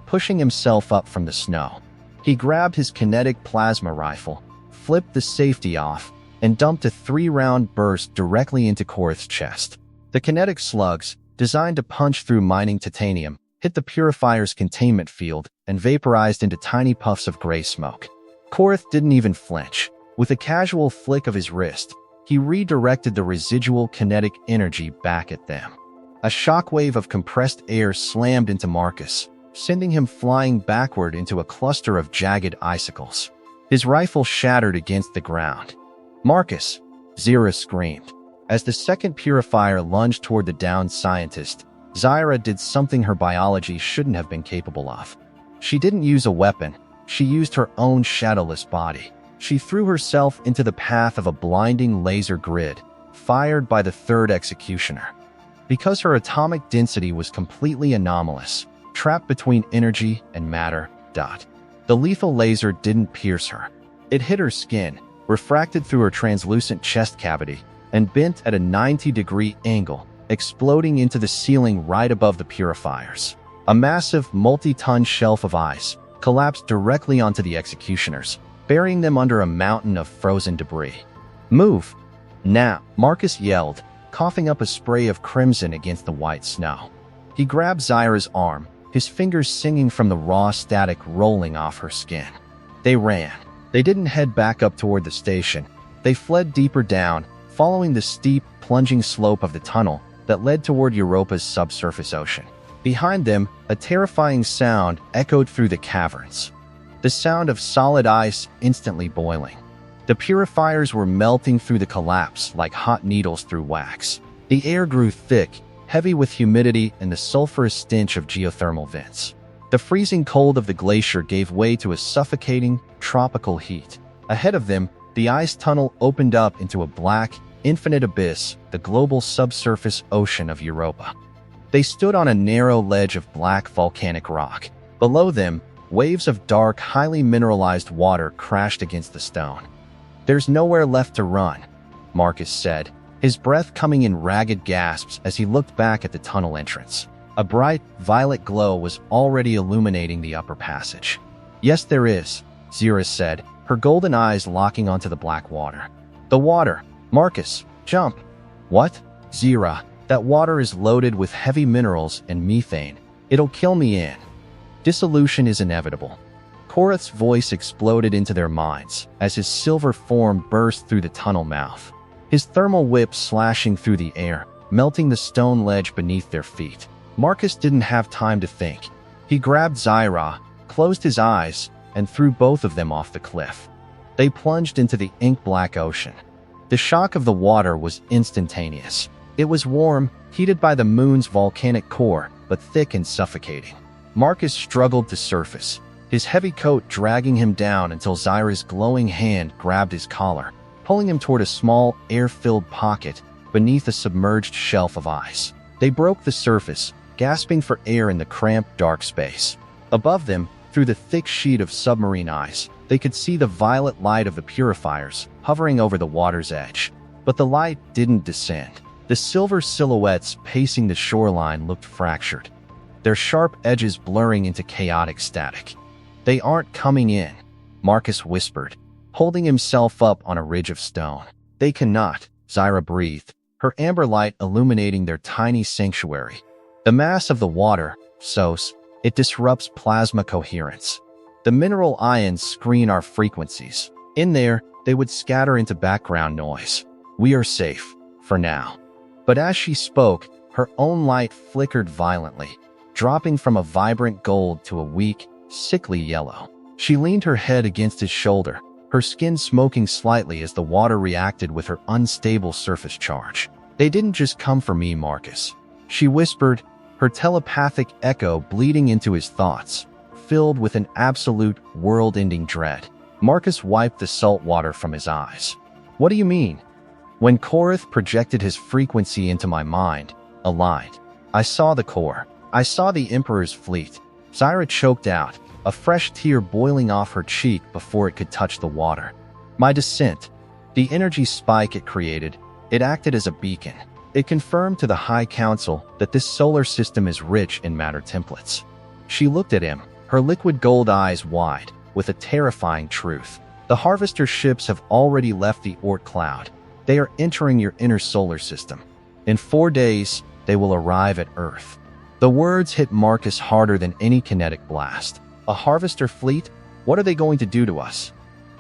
Speaker 2: pushing himself up from the snow. He grabbed his kinetic plasma rifle, flipped the safety off, and dumped a 3-round burst directly into Korath's chest. The kinetic slugs, designed to punch through mining titanium, hit the purifier's containment field and vaporized into tiny puffs of gray smoke. Korath didn't even flinch. With a casual flick of his wrist, he redirected the residual kinetic energy back at them. A shockwave of compressed air slammed into Marcus, sending him flying backward into a cluster of jagged icicles. His rifle shattered against the ground. Marcus! Zira screamed. As the second purifier lunged toward the downed scientist, Zyra did something her biology shouldn't have been capable of. She didn't use a weapon, she used her own shadowless body. She threw herself into the path of a blinding laser grid, fired by the third executioner. Because her atomic density was completely anomalous, trapped between energy and matter. The lethal laser didn't pierce her. It hit her skin, refracted through her translucent chest cavity, and bent at a 90-degree angle, exploding into the ceiling right above the purifiers. A massive, multi-ton shelf of ice collapsed directly onto the executioners, burying them under a mountain of frozen debris. Move! Now! Marcus yelled, coughing up a spray of crimson against the white snow. He grabbed Zyra's arm, his fingers singing from the raw static rolling off her skin. They ran. They didn't head back up toward the station. They fled deeper down, following the steep, plunging slope of the tunnel that led toward Europa's subsurface ocean. Behind them, a terrifying sound echoed through the caverns. The sound of solid ice instantly boiling. The purifiers were melting through the collapse like hot needles through wax. The air grew thick, heavy with humidity and the sulfurous stench of geothermal vents. The freezing cold of the glacier gave way to a suffocating, tropical heat. Ahead of them, the ice tunnel opened up into a black, infinite abyss, the global subsurface ocean of Europa. They stood on a narrow ledge of black volcanic rock. Below them, Waves of dark, highly mineralized water crashed against the stone. "There's nowhere left to run," Marcus said, his breath coming in ragged gasps as he looked back at the tunnel entrance. A bright, violet glow was already illuminating the upper passage. "Yes, there is," Zira said, her golden eyes locking onto the black water. "The water! Marcus, jump!" "What?" "Zira, that water is loaded with heavy minerals and methane. It'll kill me in." Dissolution is inevitable. Korath's voice exploded into their minds as his silver form burst through the tunnel mouth, his thermal whip slashing through the air, melting the stone ledge beneath their feet. Marcus didn't have time to think. He grabbed Zira, closed his eyes, and threw both of them off the cliff. They plunged into the ink-black ocean. The shock of the water was instantaneous. It was warm, heated by the moon's volcanic core, but thick and suffocating. Marcus struggled to surface, his heavy coat dragging him down until Zira's glowing hand grabbed his collar, pulling him toward a small, air-filled pocket beneath a submerged shelf of ice. They broke the surface, gasping for air in the cramped, dark space. Above them, through the thick sheet of submarine ice, they could see the violet light of the purifiers hovering over the water's edge. But the light didn't descend. The silver silhouettes pacing the shoreline looked fractured, their sharp edges blurring into chaotic static. "They aren't coming in," Marcus whispered, holding himself up on a ridge of stone. "They cannot," Zira breathed, her amber light illuminating their tiny sanctuary. "The mass of the water, Sos, it disrupts plasma coherence. The mineral ions screen our frequencies. In there, they would scatter into background noise. We are safe, for now." But as she spoke, her own light flickered violently, dropping from a vibrant gold to a weak, sickly yellow. She leaned her head against his shoulder, her skin smoking slightly as the water reacted with her unstable surface charge. "They didn't just come for me, Marcus," she whispered, her telepathic echo bleeding into his thoughts, filled with an absolute, world-ending dread. Marcus wiped the salt water from his eyes. "What do you mean?" "When Korath projected his frequency into my mind, aligned, I saw the core. I saw the Emperor's fleet." Zira choked out, a fresh tear boiling off her cheek before it could touch the water. "My descent, the energy spike it created, it acted as a beacon. It confirmed to the High Council that this solar system is rich in matter templates." She looked at him, her liquid gold eyes wide, with a terrifying truth. "The Harvester ships have already left the Oort cloud. They are entering your inner solar system. In 4 days, they will arrive at Earth." The words hit Marcus harder than any kinetic blast. "A Harvester fleet? What are they going to do to us?"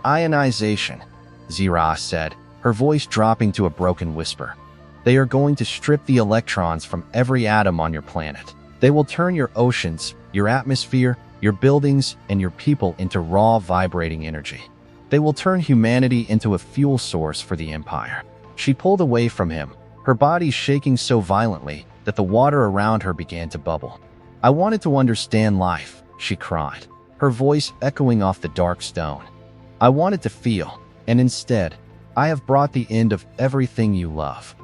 Speaker 2: "Ionization," Zira said, her voice dropping to a broken whisper. "They are going to strip the electrons from every atom on your planet. They will turn your oceans, your atmosphere, your buildings, and your people into raw, vibrating energy. They will turn humanity into a fuel source for the Empire." She pulled away from him, her body shaking so violently that the water around her began to bubble. "I wanted to understand life," she cried, her voice echoing off the dark stone. "I wanted to feel, and instead, I have brought the end of everything you love."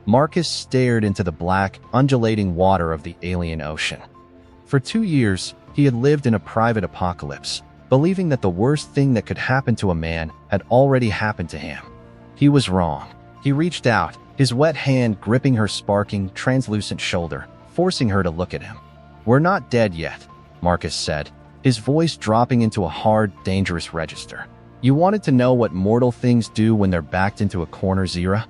Speaker 2: Marcus stared into the black, undulating water of the alien ocean. For 2 years, he had lived in a private apocalypse, believing that the worst thing that could happen to a man had already happened to him. He was wrong. He reached out, his wet hand gripping her sparking, translucent shoulder, forcing her to look at him. "We're not dead yet," Marcus said, his voice dropping into a hard, dangerous register. "You wanted to know what mortal things do when they're backed into a corner, Zira?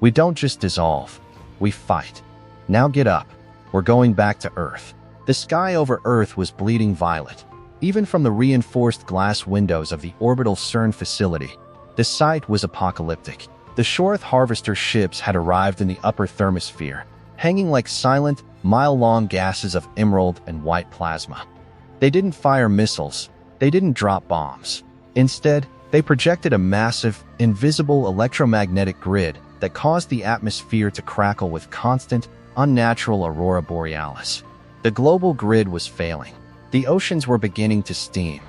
Speaker 2: We don't just dissolve. We fight. Now get up. We're going back to Earth." The sky over Earth was bleeding violet, even from the reinforced glass windows of the orbital CERN facility. The sight was apocalyptic. The Shorth Harvester ships had arrived in the upper thermosphere, hanging like silent, mile-long gases of emerald and white plasma. They didn't fire missiles. They didn't drop bombs. Instead, they projected a massive, invisible electromagnetic grid that caused the atmosphere to crackle with constant, unnatural aurora borealis. The global grid was failing. The oceans were beginning to steam.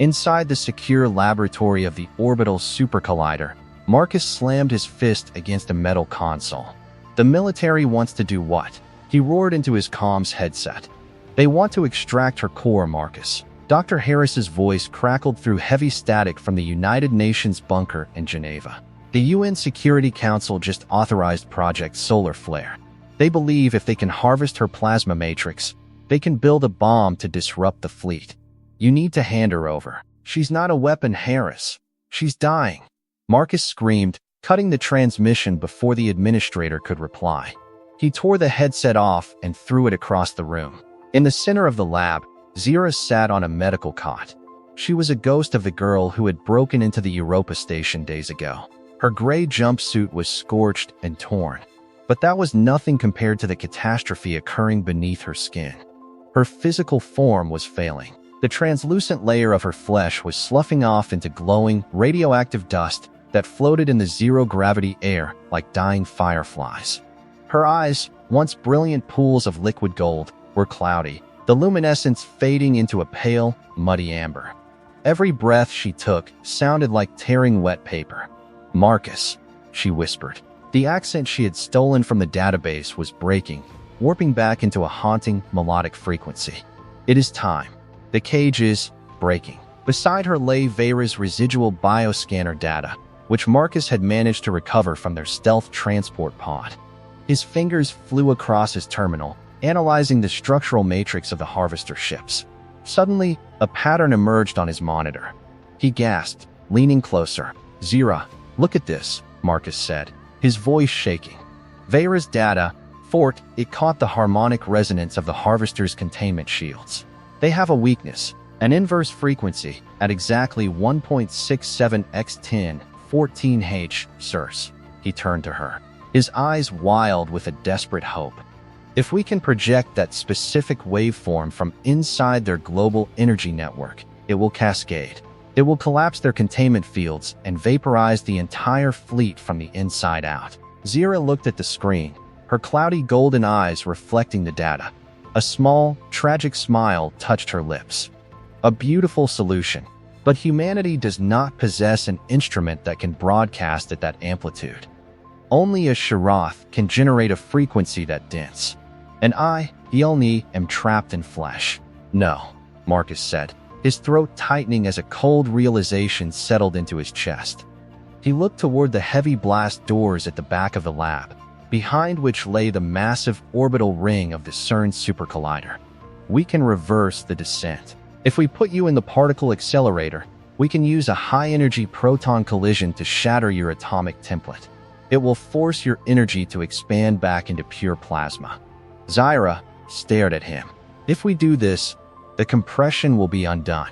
Speaker 2: Inside the secure laboratory of the orbital supercollider, Marcus slammed his fist against a metal console. "The military wants to do what?" He roared into his comms headset. "They want to extract her core, Marcus. Dr. Harris's voice crackled through heavy static from the United Nations bunker in Geneva. The UN Security Council just authorized Project Solar Flare. They believe if they can harvest her plasma matrix, they can build a bomb to disrupt the fleet. You need to hand her over. She's not a weapon, Harris. She's dying. Marcus screamed, cutting the transmission before the administrator could reply. He tore the headset off and threw it across the room. In the center of the lab, Zira sat on a medical cot. She was a ghost of the girl who had broken into the Europa station days ago. Her gray jumpsuit was scorched and torn, but that was nothing compared to the catastrophe occurring beneath her skin. Her physical form was failing. The translucent layer of her flesh was sloughing off into glowing, radioactive dust that floated in the zero-gravity air like dying fireflies. Her eyes, once brilliant pools of liquid gold, were cloudy, the luminescence fading into a pale, muddy amber. Every breath she took sounded like tearing wet paper. "Marcus," she whispered. The accent she had stolen from the database was breaking, warping back into a haunting, melodic frequency. "It is time. The cage is breaking." Beside her lay Vera's residual bioscanner data, which Marcus had managed to recover from their stealth transport pod. His fingers flew across his terminal, analyzing the structural matrix of the harvester ships. Suddenly, a pattern emerged on his monitor. He gasped, leaning closer. "Zira, look at this," Marcus said, his voice shaking. Vera's data, forked, it caught the harmonic resonance of the harvester's containment shields. "They have a weakness, an inverse frequency, at exactly 1.67 x 1014 H, sirs." He turned to her, his eyes wild with a desperate hope. "If we can project that specific waveform from inside their global energy network, it will cascade. It will collapse their containment fields and vaporize the entire fleet from the inside out." Zira looked at the screen, her cloudy golden eyes reflecting the data. A small, tragic smile touched her lips. "A beautiful solution, but humanity does not possess an instrument that can broadcast at that amplitude. Only a Shirath can generate a frequency that dense. And I, Yelni, am trapped in flesh." "No," Marcus said, his throat tightening as a cold realization settled into his chest. He looked toward the heavy blast doors at the back of the lab, behind which lay the massive orbital ring of the CERN supercollider. "We can reverse the descent. If we put you in the particle accelerator, we can use a high-energy proton collision to shatter your atomic template. It will force your energy to expand back into pure plasma." Zira stared at him. "If we do this, the compression will be undone.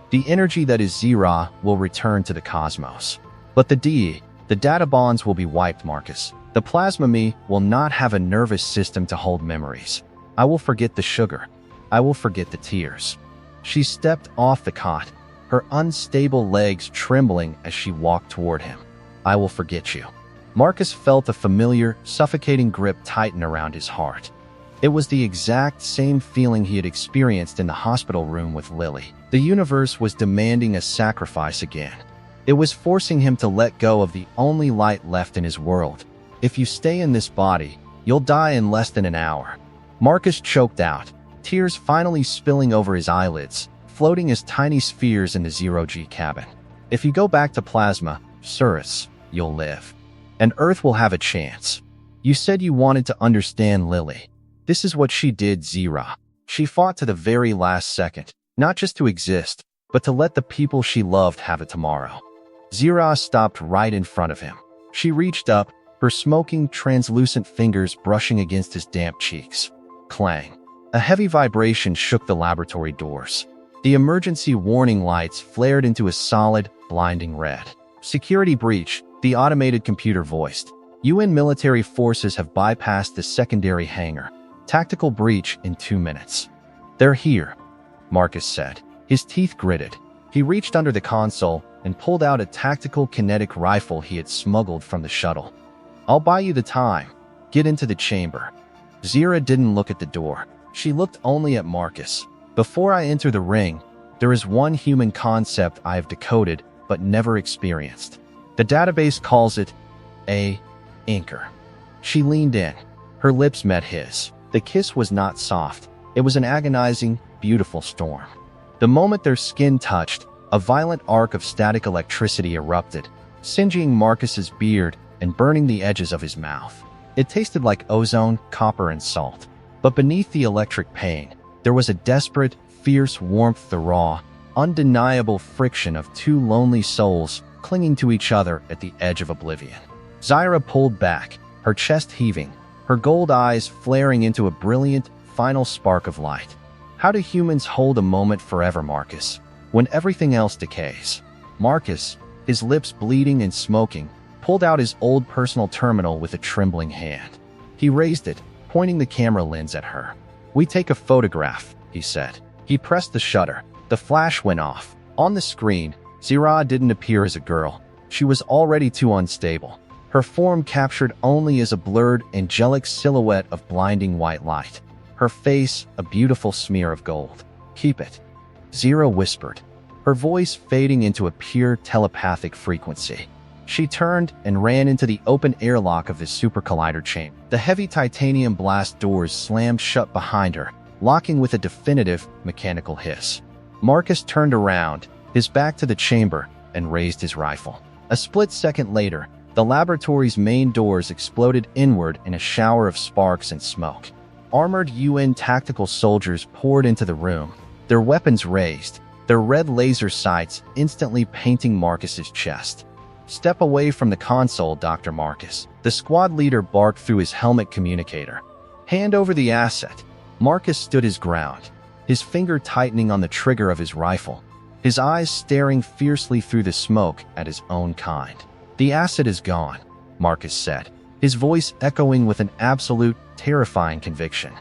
Speaker 2: The energy that is Zira will return to the cosmos. But the data bonds will be wiped, Marcus. The plasma me will not have a nervous system to hold memories. I will forget the sugar. I will forget the tears." She stepped off the cot, her unstable legs trembling as she walked toward him. "I will forget you." Marcus felt a familiar, suffocating grip tighten around his heart. It was the exact same feeling he had experienced in the hospital room with Lily. The universe was demanding a sacrifice again. It was forcing him to let go of the only light left in his world. "If you stay in this body, you'll die in less than an hour." Marcus choked out, tears finally spilling over his eyelids, floating as tiny spheres in the zero-G cabin. "If you go back to plasma, Cirrus, you'll live. And Earth will have a chance. You said you wanted to understand Lily. This is what she did, Zira. She fought to the very last second, not just to exist, but to let the people she loved have a tomorrow." Zira stopped right in front of him. She reached up, her smoking, translucent fingers brushing against his damp cheeks. Clang. A heavy vibration shook the laboratory doors. The emergency warning lights flared into a solid, blinding red. "Security breach," the automated computer voiced. "UN military forces have bypassed the secondary hangar. Tactical breach in 2 minutes." "They're here," Marcus said. His teeth gritted. He reached under the console and pulled out a tactical kinetic rifle he had smuggled from the shuttle. "I'll buy you the time. Get into the chamber." Zira didn't look at the door. She looked only at Marcus. "Before I enter the ring, there is one human concept I have decoded but never experienced. The database calls it a anchor." She leaned in. Her lips met his. The kiss was not soft. It was an agonizing, beautiful storm. The moment their skin touched, a violent arc of static electricity erupted, singeing Marcus's beard and burning the edges of his mouth. It tasted like ozone, copper, and salt. But beneath the electric pain, there was a desperate, fierce warmth, the raw, undeniable friction of two lonely souls clinging to each other at the edge of oblivion. Zyra pulled back, her chest heaving, her gold eyes flaring into a brilliant, final spark of light. How do humans hold a moment forever, Marcus, when everything else decays? Marcus, his lips bleeding and smoking, pulled out his old personal terminal with a trembling hand. He raised it, pointing the camera lens at her. "We take a photograph," he said. He pressed the shutter. The flash went off. On the screen, Zyra didn't appear as a girl. She was already too unstable. Her form captured only as a blurred, angelic silhouette of blinding white light. Her face, a beautiful smear of gold. "Keep it," Zyra whispered, her voice fading into a pure telepathic frequency. She turned and ran into the open airlock of the super collider chamber. The heavy titanium blast doors slammed shut behind her, locking with a definitive, mechanical hiss. Marcus turned around, his back to the chamber, and raised his rifle. A split second later, the laboratory's main doors exploded inward in a shower of sparks and smoke. Armored UN tactical soldiers poured into the room, their weapons raised, their red laser sights instantly painting Marcus's chest. "Step away from the console, Dr. Marcus," the squad leader barked through his helmet communicator. "Hand over the asset." Marcus stood his ground, his finger tightening on the trigger of his rifle, his eyes staring fiercely through the smoke at his own kind. "The asset is gone," Marcus said, his voice echoing with an absolute, terrifying conviction.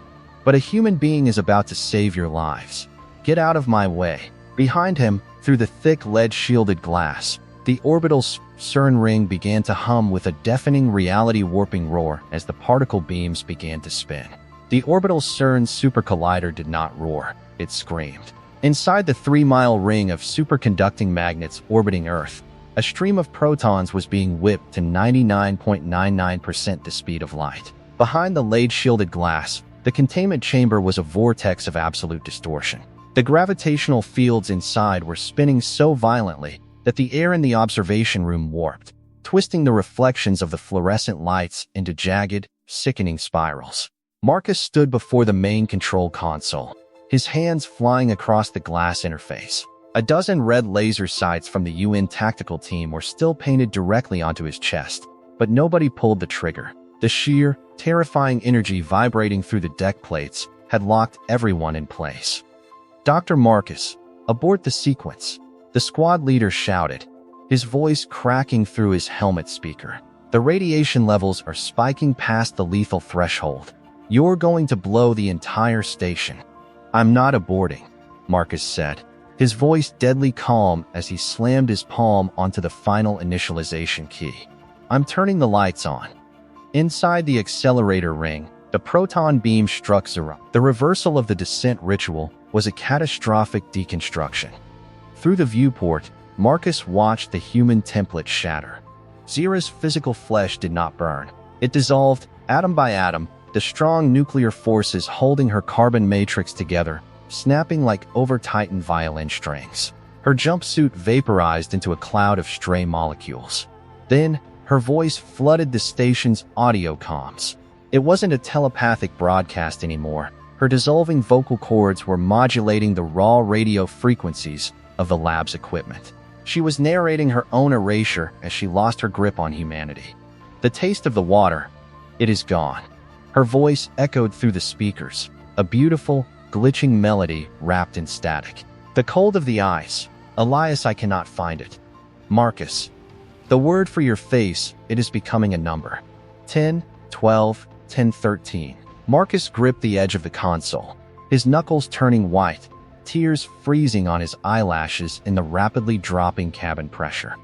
Speaker 2: "But a human being is about to save your lives. Get out of my way." Behind him, through the thick lead-shielded glass, the orbital CERN ring began to hum with a deafening reality-warping roar as the particle beams began to spin. The orbital CERN super collider did not roar, it screamed. Inside the 3-mile ring of superconducting magnets orbiting Earth, a stream of protons was being whipped to 99.99% the speed of light. Behind the lead-shielded glass, the containment chamber was a vortex of absolute distortion. The gravitational fields inside were spinning so violently that the air in the observation room warped, twisting the reflections of the fluorescent lights into jagged, sickening spirals. Marcus stood before the main control console, his hands flying across the glass interface. A dozen red laser sights from the UN tactical team were still painted directly onto his chest, but nobody pulled the trigger. The sheer, terrifying energy vibrating through the deck plates had locked everyone in place. "Dr. Marcus, abort the sequence," the squad leader shouted, his voice cracking through his helmet speaker. "The radiation levels are spiking past the lethal threshold. You're going to blow the entire station." "I'm not aborting," Marcus said, his voice deadly calm as he slammed his palm onto the final initialization key. "I'm turning the lights on." Inside the accelerator ring, the proton beam struck Zyra. The reversal of the descent ritual was a catastrophic deconstruction. Through the viewport, Marcus watched the human template shatter. Zyra's physical flesh did not burn. It dissolved, atom by atom, the strong nuclear forces holding her carbon matrix together, snapping like over-tightened violin strings. Her jumpsuit vaporized into a cloud of stray molecules. Then, her voice flooded the station's audio comms. It wasn't a telepathic broadcast anymore. Her dissolving vocal cords were modulating the raw radio frequencies of the lab's equipment. She was narrating her own erasure as she lost her grip on humanity. "The taste of the water, it is gone." Her voice echoed through the speakers, a beautiful, glitching melody wrapped in static. "The cold of the ice, Elias, I cannot find it. Marcus, the word for your face, it is becoming a number. 10, 12, 10, 13. Marcus gripped the edge of the console, his knuckles turning white, tears freezing on his eyelashes in the rapidly dropping cabin pressure.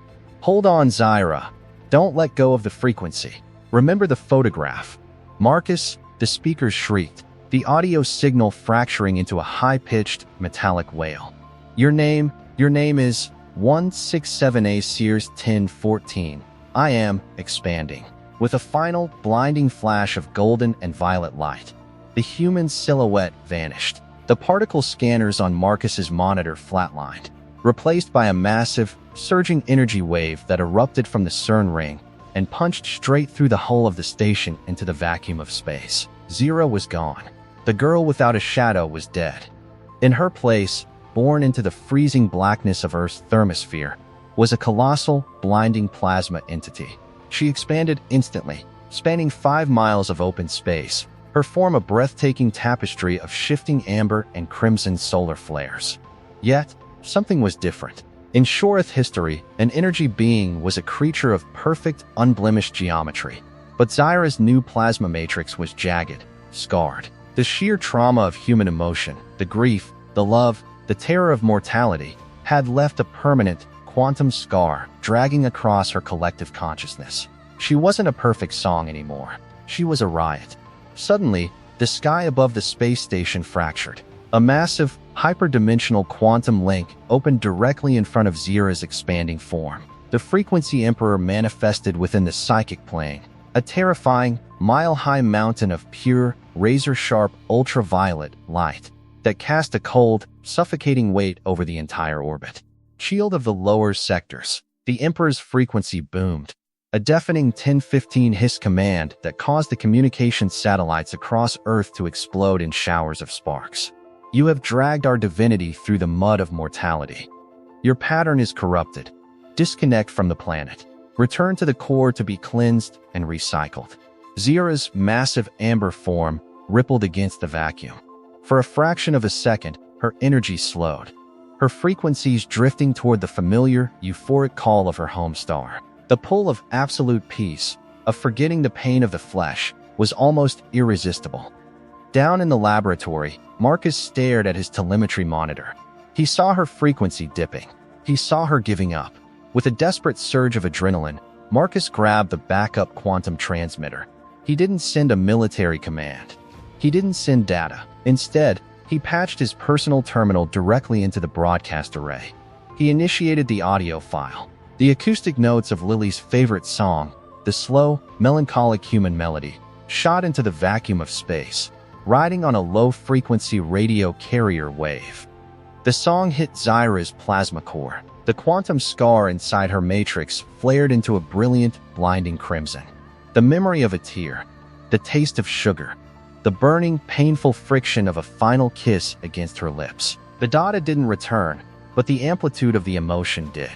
Speaker 2: "Hold on, Zyra. Don't let go of the frequency. Remember the photograph." "Marcus," the speakers shrieked, the audio signal fracturing into a high-pitched, metallic wail. Your name is 167A Sears 1014. I am expanding." With a final, blinding flash of golden and violet light, the human silhouette vanished. The particle scanners on Marcus's monitor flatlined, replaced by a massive, surging energy wave that erupted from the CERN ring and punched straight through the hull of the station into the vacuum of space. Zira was gone. The girl without a shadow was dead. In her place, born into the freezing blackness of Earth's thermosphere, was a colossal, blinding plasma entity. She expanded instantly, spanning 5 miles of open space, her form a breathtaking tapestry of shifting amber and crimson solar flares. Yet, something was different. In Shorith history, an energy being was a creature of perfect, unblemished geometry. But Zira's new plasma matrix was jagged, scarred. The sheer trauma of human emotion, the grief, the love, the terror of mortality, had left a permanent, quantum scar dragging across her collective consciousness. She wasn't a perfect song anymore. She was a riot. Suddenly, the sky above the space station fractured. A massive, hyperdimensional quantum link opened directly in front of Zira's expanding form. The Frequency Emperor manifested within the psychic plane, a terrifying, mile-high mountain of pure, razor-sharp, ultraviolet light that cast a cold, suffocating weight over the entire orbit. Shield of the lower sectors. The Emperor's frequency boomed, a deafening 1015 hiss command that caused the communication satellites across Earth to explode in showers of sparks. You have dragged our divinity through the mud of mortality. Your pattern is corrupted. Disconnect from the planet. Return to the core to be cleansed and recycled. Zira's massive amber form rippled against the vacuum. For a fraction of a second, her energy slowed, her frequencies drifting toward the familiar, euphoric call of her home star. The pull of absolute peace, of forgetting the pain of the flesh, was almost irresistible. Down in the laboratory, Marcus stared at his telemetry monitor. He saw her frequency dipping. He saw her giving up. With a desperate surge of adrenaline, Marcus grabbed the backup quantum transmitter. He didn't send a military command. He didn't send data. Instead, he patched his personal terminal directly into the broadcast array. He initiated the audio file. The acoustic notes of Lily's favorite song, the slow, melancholic human melody, shot into the vacuum of space, riding on a low-frequency radio carrier wave. The song hit Zira's plasma core. The quantum scar inside her matrix flared into a brilliant, blinding crimson. The memory of a tear, the taste of sugar, the burning, painful friction of a final kiss against her lips. The data didn't return, but the amplitude of the emotion did.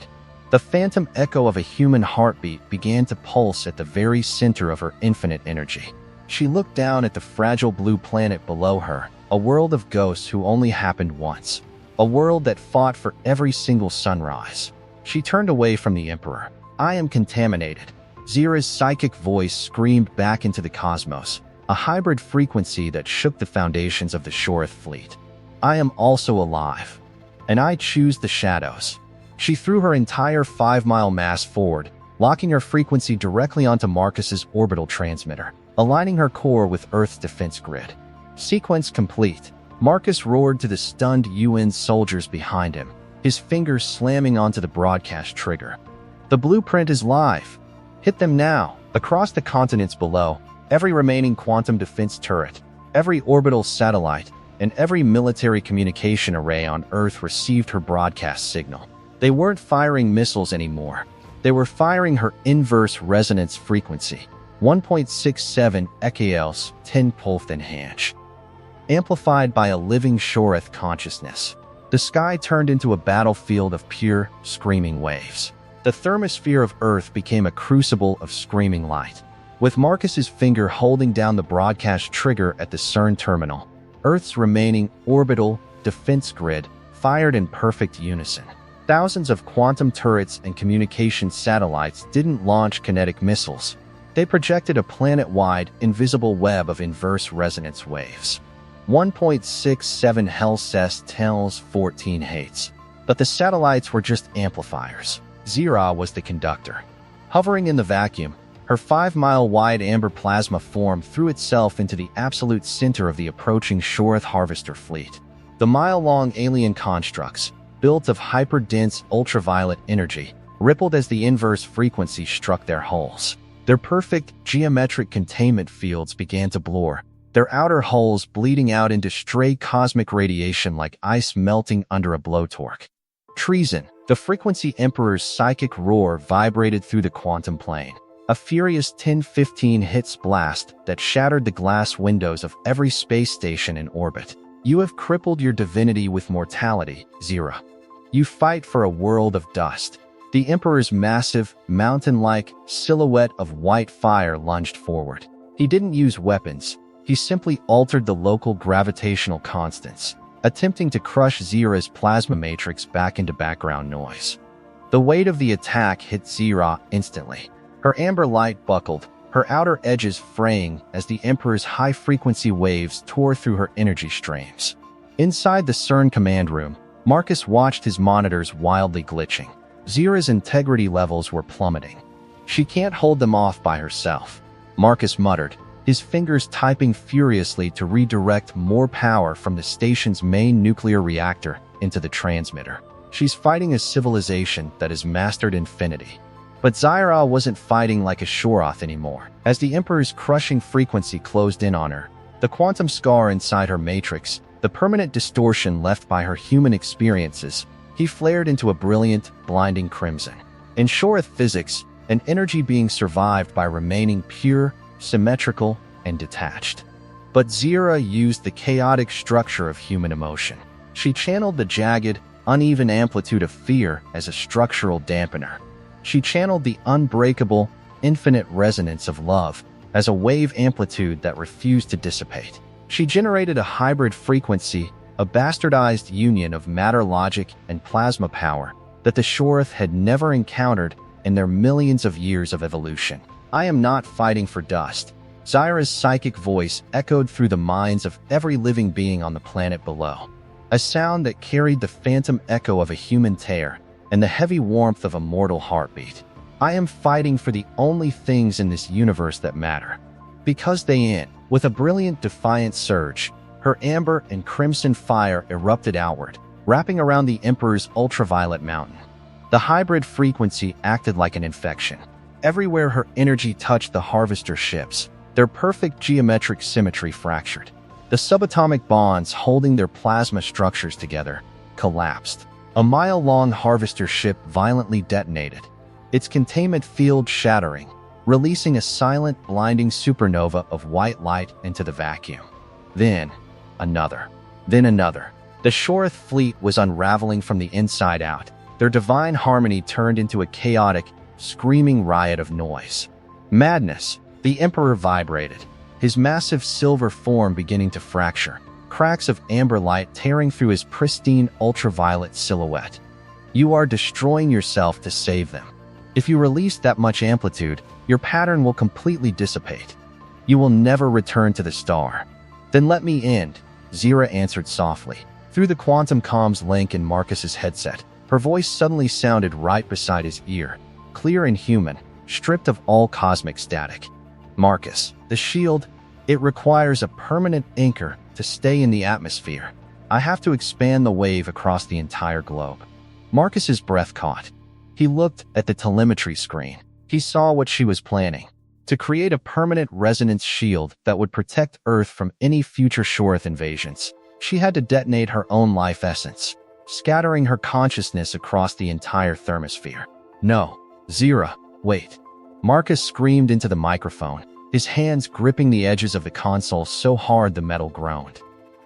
Speaker 2: The phantom echo of a human heartbeat began to pulse at the very center of her infinite energy. She looked down at the fragile blue planet below her, a world of ghosts who only happened once. A world that fought for every single sunrise. She turned away from the Emperor. I am contaminated. Zira's psychic voice screamed back into the cosmos, a hybrid frequency that shook the foundations of the Shorith fleet. I am also alive, and I choose the shadows. She threw her entire 5-mile mass forward, locking her frequency directly onto Marcus's orbital transmitter, aligning her core with Earth's defense grid. Sequence complete. Marcus roared to the stunned UN soldiers behind him, his fingers slamming onto the broadcast trigger. The blueprint is live. Hit them now. Across the continents below, every remaining quantum defense turret, every orbital satellite, and every military communication array on Earth received her broadcast signal. They weren't firing missiles anymore. They were firing her inverse resonance frequency, 1.67 EKLs 10 Pulfenhanch. Amplified by a living Shorith consciousness. The sky turned into a battlefield of pure, screaming waves. The thermosphere of Earth became a crucible of screaming light. With Marcus's finger holding down the broadcast trigger at the CERN terminal, Earth's remaining orbital defense grid fired in perfect unison. Thousands of quantum turrets and communication satellites didn't launch kinetic missiles. They projected a planet-wide, invisible web of inverse resonance waves. 1.67 Hellsess tells 14 hates. But the satellites were just amplifiers. Zira was the conductor. Hovering in the vacuum, her 5-mile-wide amber plasma form threw itself into the absolute center of the approaching Shorith harvester fleet. The mile-long alien constructs, built of hyper-dense ultraviolet energy, rippled as the inverse frequency struck their hulls. Their perfect, geometric containment fields began to blur, their outer hulls bleeding out into stray cosmic radiation like ice melting under a blowtorch. Treason. The frequency Emperor's psychic roar vibrated through the quantum plane. A furious 10-15 hits blast that shattered the glass windows of every space station in orbit. You have crippled your divinity with mortality, Zira. You fight for a world of dust. The Emperor's massive, mountain-like silhouette of white fire lunged forward. He didn't use weapons. He simply altered the local gravitational constants, attempting to crush Zira's plasma matrix back into background noise. The weight of the attack hit Zira instantly. Her amber light buckled, her outer edges fraying as the Emperor's high-frequency waves tore through her energy streams. Inside the CERN command room, Marcus watched his monitors wildly glitching. Zira's integrity levels were plummeting. She can't hold them off by herself, Marcus muttered, his fingers typing furiously to redirect more power from the station's main nuclear reactor into the transmitter. She's fighting a civilization that has mastered infinity. But Zira wasn't fighting like a Shoroth anymore. As the Emperor's crushing frequency closed in on her, the quantum scar inside her matrix, the permanent distortion left by her human experiences, he flared into a brilliant, blinding crimson. In Shoroth physics, an energy being survived by remaining pure, symmetrical, and detached. But Zira used the chaotic structure of human emotion. She channeled the jagged, uneven amplitude of fear as a structural dampener. She channeled the unbreakable, infinite resonance of love as a wave amplitude that refused to dissipate. She generated a hybrid frequency, a bastardized union of matter logic and plasma power that the Shoroth had never encountered in their millions of years of evolution. I am not fighting for dust. Zira's psychic voice echoed through the minds of every living being on the planet below. A sound that carried the phantom echo of a human tear and the heavy warmth of a mortal heartbeat. I am fighting for the only things in this universe that matter. Because they in. With a brilliant defiant surge, her amber and crimson fire erupted outward, wrapping around the Emperor's ultraviolet mountain. The hybrid frequency acted like an infection. Everywhere her energy touched the Harvester ships, their perfect geometric symmetry fractured. The subatomic bonds holding their plasma structures together collapsed. A mile-long Harvester ship violently detonated, its containment field shattering, releasing a silent, blinding supernova of white light into the vacuum. Then, another. Then another. The Shoroth fleet was unraveling from the inside out. Their divine harmony turned into a chaotic, screaming riot of noise. Madness. The Emperor vibrated, his massive silver form beginning to fracture, cracks of amber light tearing through his pristine ultraviolet silhouette. You are destroying yourself to save them. If you release that much amplitude, your pattern will completely dissipate. You will never return to the star. Then let me end, Zira answered softly. Through the quantum comms link in Marcus's headset, her voice suddenly sounded right beside his ear, clear and human, stripped of all cosmic static. Marcus, the shield, it requires a permanent anchor to stay in the atmosphere. I have to expand the wave across the entire globe. Marcus's breath caught. He looked at the telemetry screen. He saw what she was planning. To create a permanent resonance shield that would protect Earth from any future Shoroth invasions, she had to detonate her own life essence, scattering her consciousness across the entire thermosphere. No, Zira, wait. Marcus screamed into the microphone, his hands gripping the edges of the console so hard the metal groaned.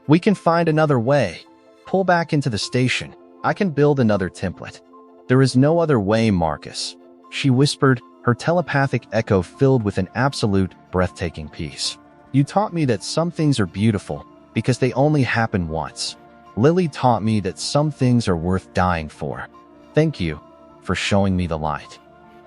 Speaker 2: We can find another way. Pull back into the station. I can build another template. There is no other way, Marcus, she whispered, her telepathic echo filled with an absolute, breathtaking peace. You taught me that some things are beautiful because they only happen once. Lily taught me that some things are worth dying for. Thank you for showing me the light.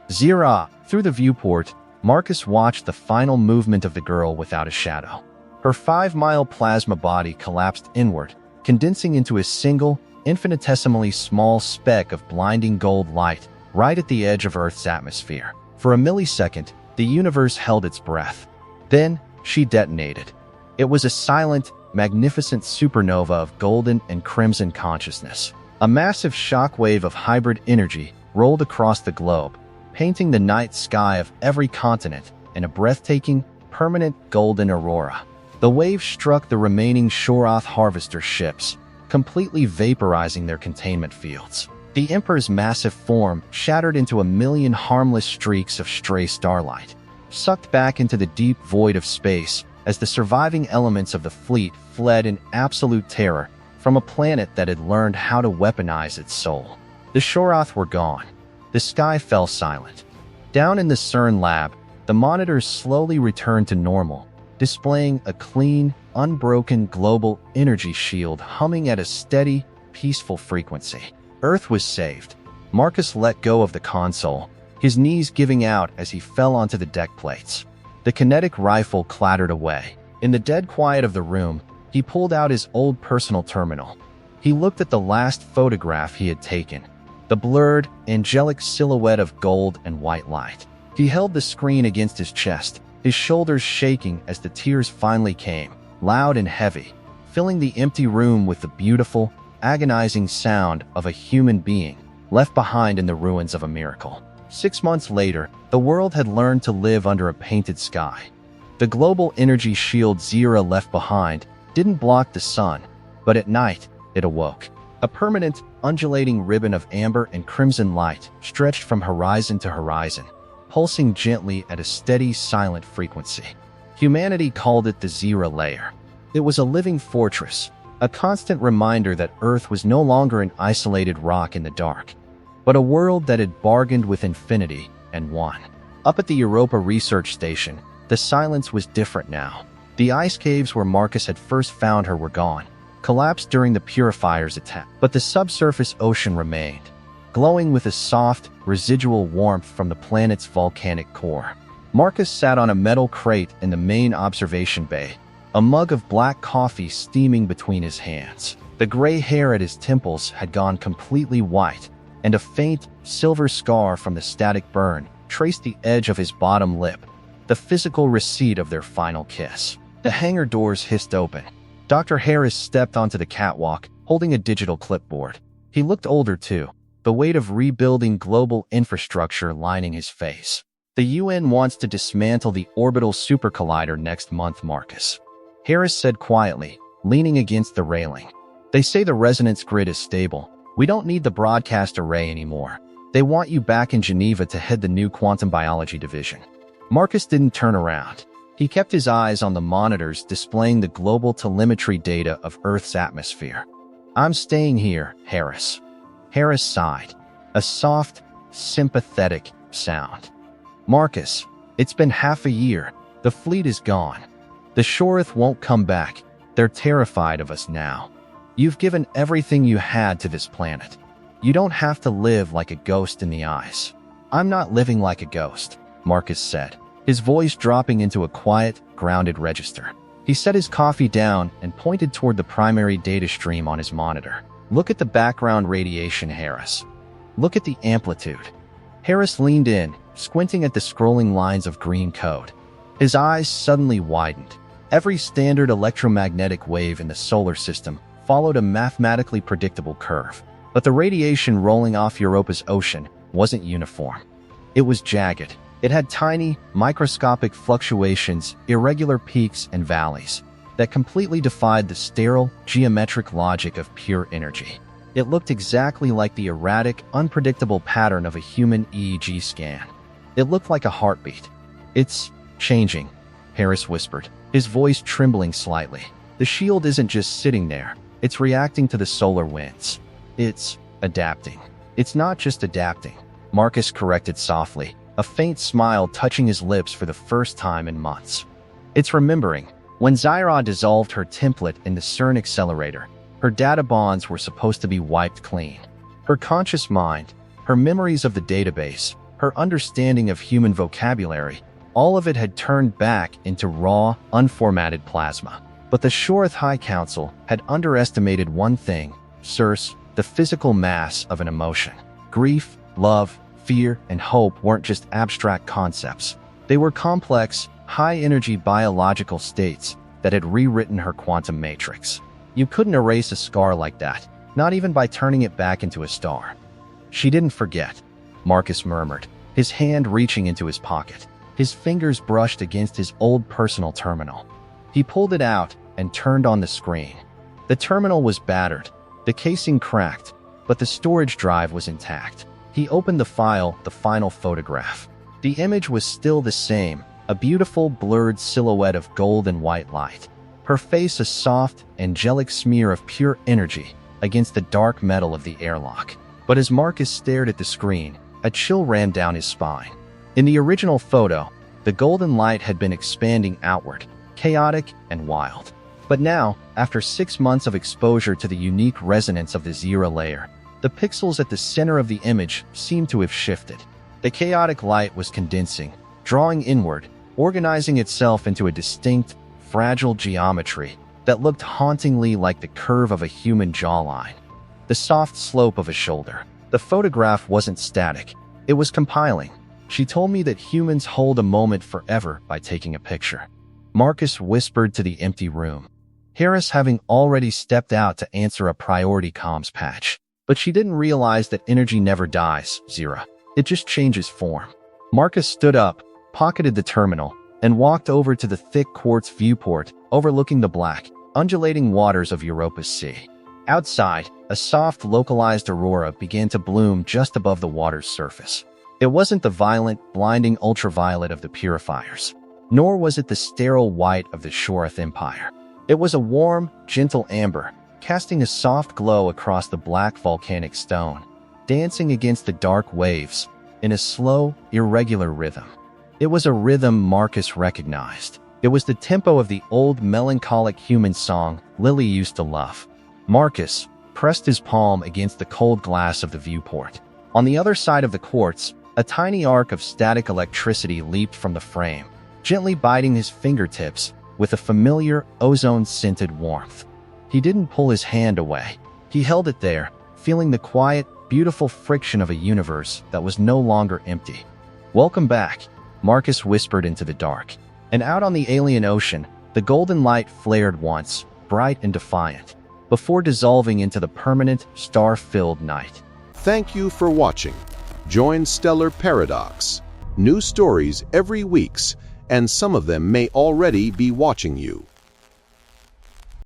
Speaker 2: Zira, through the viewport, Marcus watched the final movement of the girl without a shadow. Her 5-mile plasma body collapsed inward, condensing into a single, infinitesimally small speck of blinding gold light right at the edge of Earth's atmosphere. For a millisecond, the universe held its breath. Then, she detonated. It was a silent, magnificent supernova of golden and crimson consciousness. A massive shockwave of hybrid energy rolled across the globe, painting the night sky of every continent in a breathtaking, permanent golden aurora. The wave struck the remaining Shoroth harvester ships, completely vaporizing their containment fields. The Emperor's massive form shattered into a million harmless streaks of stray starlight, sucked back into the deep void of space as the surviving elements of the fleet fled in absolute terror from a planet that had learned how to weaponize its soul. The Shoroth were gone. The sky fell silent. Down in the CERN lab, the monitors slowly returned to normal, displaying a clean, unbroken global energy shield humming at a steady, peaceful frequency. Earth was saved. Marcus let go of the console, his knees giving out as he fell onto the deck plates. The kinetic rifle clattered away. In the dead quiet of the room, he pulled out his old personal terminal. He looked at the last photograph he had taken, the blurred, angelic silhouette of gold and white light. He held the screen against his chest, his shoulders shaking as the tears finally came, loud and heavy, filling the empty room with the beautiful, agonizing sound of a human being left behind in the ruins of a miracle. 6 months later, the world had learned to live under a painted sky. The global energy shield Zira left behind didn't block the sun, but at night, it awoke. A permanent, undulating ribbon of amber and crimson light stretched from horizon to horizon, pulsing gently at a steady, silent frequency. Humanity called it the Zira layer. It was a living fortress, a constant reminder that Earth was no longer an isolated rock in the dark, but a world that had bargained with infinity and won. Up at the Europa research station, the silence was different now. The ice caves where Marcus had first found her were gone, collapsed during the Purifier's attack. But the subsurface ocean remained, glowing with a soft, residual warmth from the planet's volcanic core. Marcus sat on a metal crate in the main observation bay, a mug of black coffee steaming between his hands. The gray hair at his temples had gone completely white, and a faint, silver scar from the static burn traced the edge of his bottom lip, the physical receipt of their final kiss. The hangar doors hissed open. Dr. Harris stepped onto the catwalk, holding a digital clipboard. He looked older too, the weight of rebuilding global infrastructure lining his face. The UN wants to dismantle the orbital supercollider next month, Marcus, Harris said quietly, leaning against the railing. They say the resonance grid is stable. We don't need the broadcast array anymore. They want you back in Geneva to head the new quantum biology division. Marcus didn't turn around. He kept his eyes on the monitors displaying the global telemetry data of Earth's atmosphere. I'm staying here, Harris. Harris sighed, a soft, sympathetic sound. Marcus, it's been half a year. The fleet is gone. The Shoroth won't come back. They're terrified of us now. You've given everything you had to this planet. You don't have to live like a ghost in the ice. I'm not living like a ghost, Marcus said, his voice dropping into a quiet, grounded register. He set his coffee down and pointed toward the primary data stream on his monitor. Look at the background radiation, Harris. Look at the amplitude. Harris leaned in, squinting at the scrolling lines of green code. His eyes suddenly widened. Every standard electromagnetic wave in the solar system followed a mathematically predictable curve. But the radiation rolling off Europa's ocean wasn't uniform. It was jagged. It had tiny, microscopic fluctuations, irregular peaks and valleys that completely defied the sterile, geometric logic of pure energy. It looked exactly like the erratic, unpredictable pattern of a human EEG scan. It looked like a heartbeat. It's changing, Harris whispered, his voice trembling slightly. The shield isn't just sitting there. It's reacting to the solar winds. It's adapting. It's not just adapting, Marcus corrected softly, a faint smile touching his lips for the first time in months. It's remembering. When Zyra dissolved her template in the CERN accelerator, her data bonds were supposed to be wiped clean. Her conscious mind, her memories of the database, her understanding of human vocabulary, all of it had turned back into raw, unformatted plasma. But the Shoroth High Council had underestimated one thing, Circe, the physical mass of an emotion. Grief, love, fear, and hope weren't just abstract concepts. They were complex, high-energy biological states that had rewritten her quantum matrix. You couldn't erase a scar like that, not even by turning it back into a star. She didn't forget, Marcus murmured, his hand reaching into his pocket. His fingers brushed against his old personal terminal. He pulled it out and turned on the screen. The terminal was battered, the casing cracked, but the storage drive was intact. He opened the file, the final photograph. The image was still the same, a beautiful blurred silhouette of gold and white light. Her face a soft, angelic smear of pure energy against the dark metal of the airlock. But as Marcus stared at the screen, a chill ran down his spine. In the original photo, the golden light had been expanding outward, chaotic and wild. But now, after 6 months of exposure to the unique resonance of the zero layer, the pixels at the center of the image seemed to have shifted. The chaotic light was condensing, drawing inward, organizing itself into a distinct, fragile geometry that looked hauntingly like the curve of a human jawline, the soft slope of a shoulder. The photograph wasn't static, it was compiling. She told me that humans hold a moment forever by taking a picture. Marcus whispered to the empty room, Harris having already stepped out to answer a priority comms patch. But she didn't realize that energy never dies, Zira. It just changes form. Marcus stood up, pocketed the terminal, and walked over to the thick quartz viewport overlooking the black, undulating waters of Europa's sea. Outside, a soft, localized aurora began to bloom just above the water's surface. It wasn't the violent, blinding ultraviolet of the purifiers, nor was it the sterile white of the Shorath Empire. It was a warm, gentle amber, casting a soft glow across the black volcanic stone, dancing against the dark waves in a slow, irregular rhythm. It was a rhythm Marcus recognized. It was the tempo of the old melancholic human song Lily used to love. Marcus pressed his palm against the cold glass of the viewport. On the other side of the quartz, a tiny arc of static electricity leaped from the frame, gently biting his fingertips with a familiar, ozone-scented warmth. He didn't pull his hand away. He held it there, feeling the quiet, beautiful friction of a universe that was no longer empty. "Welcome back," Marcus whispered into the dark. And out on the alien ocean, the golden light flared once, bright and defiant, before dissolving into the permanent, star-filled night.
Speaker 1: Thank you for watching. Join Stellar Paradox. New stories every week, and some of them may already be watching you.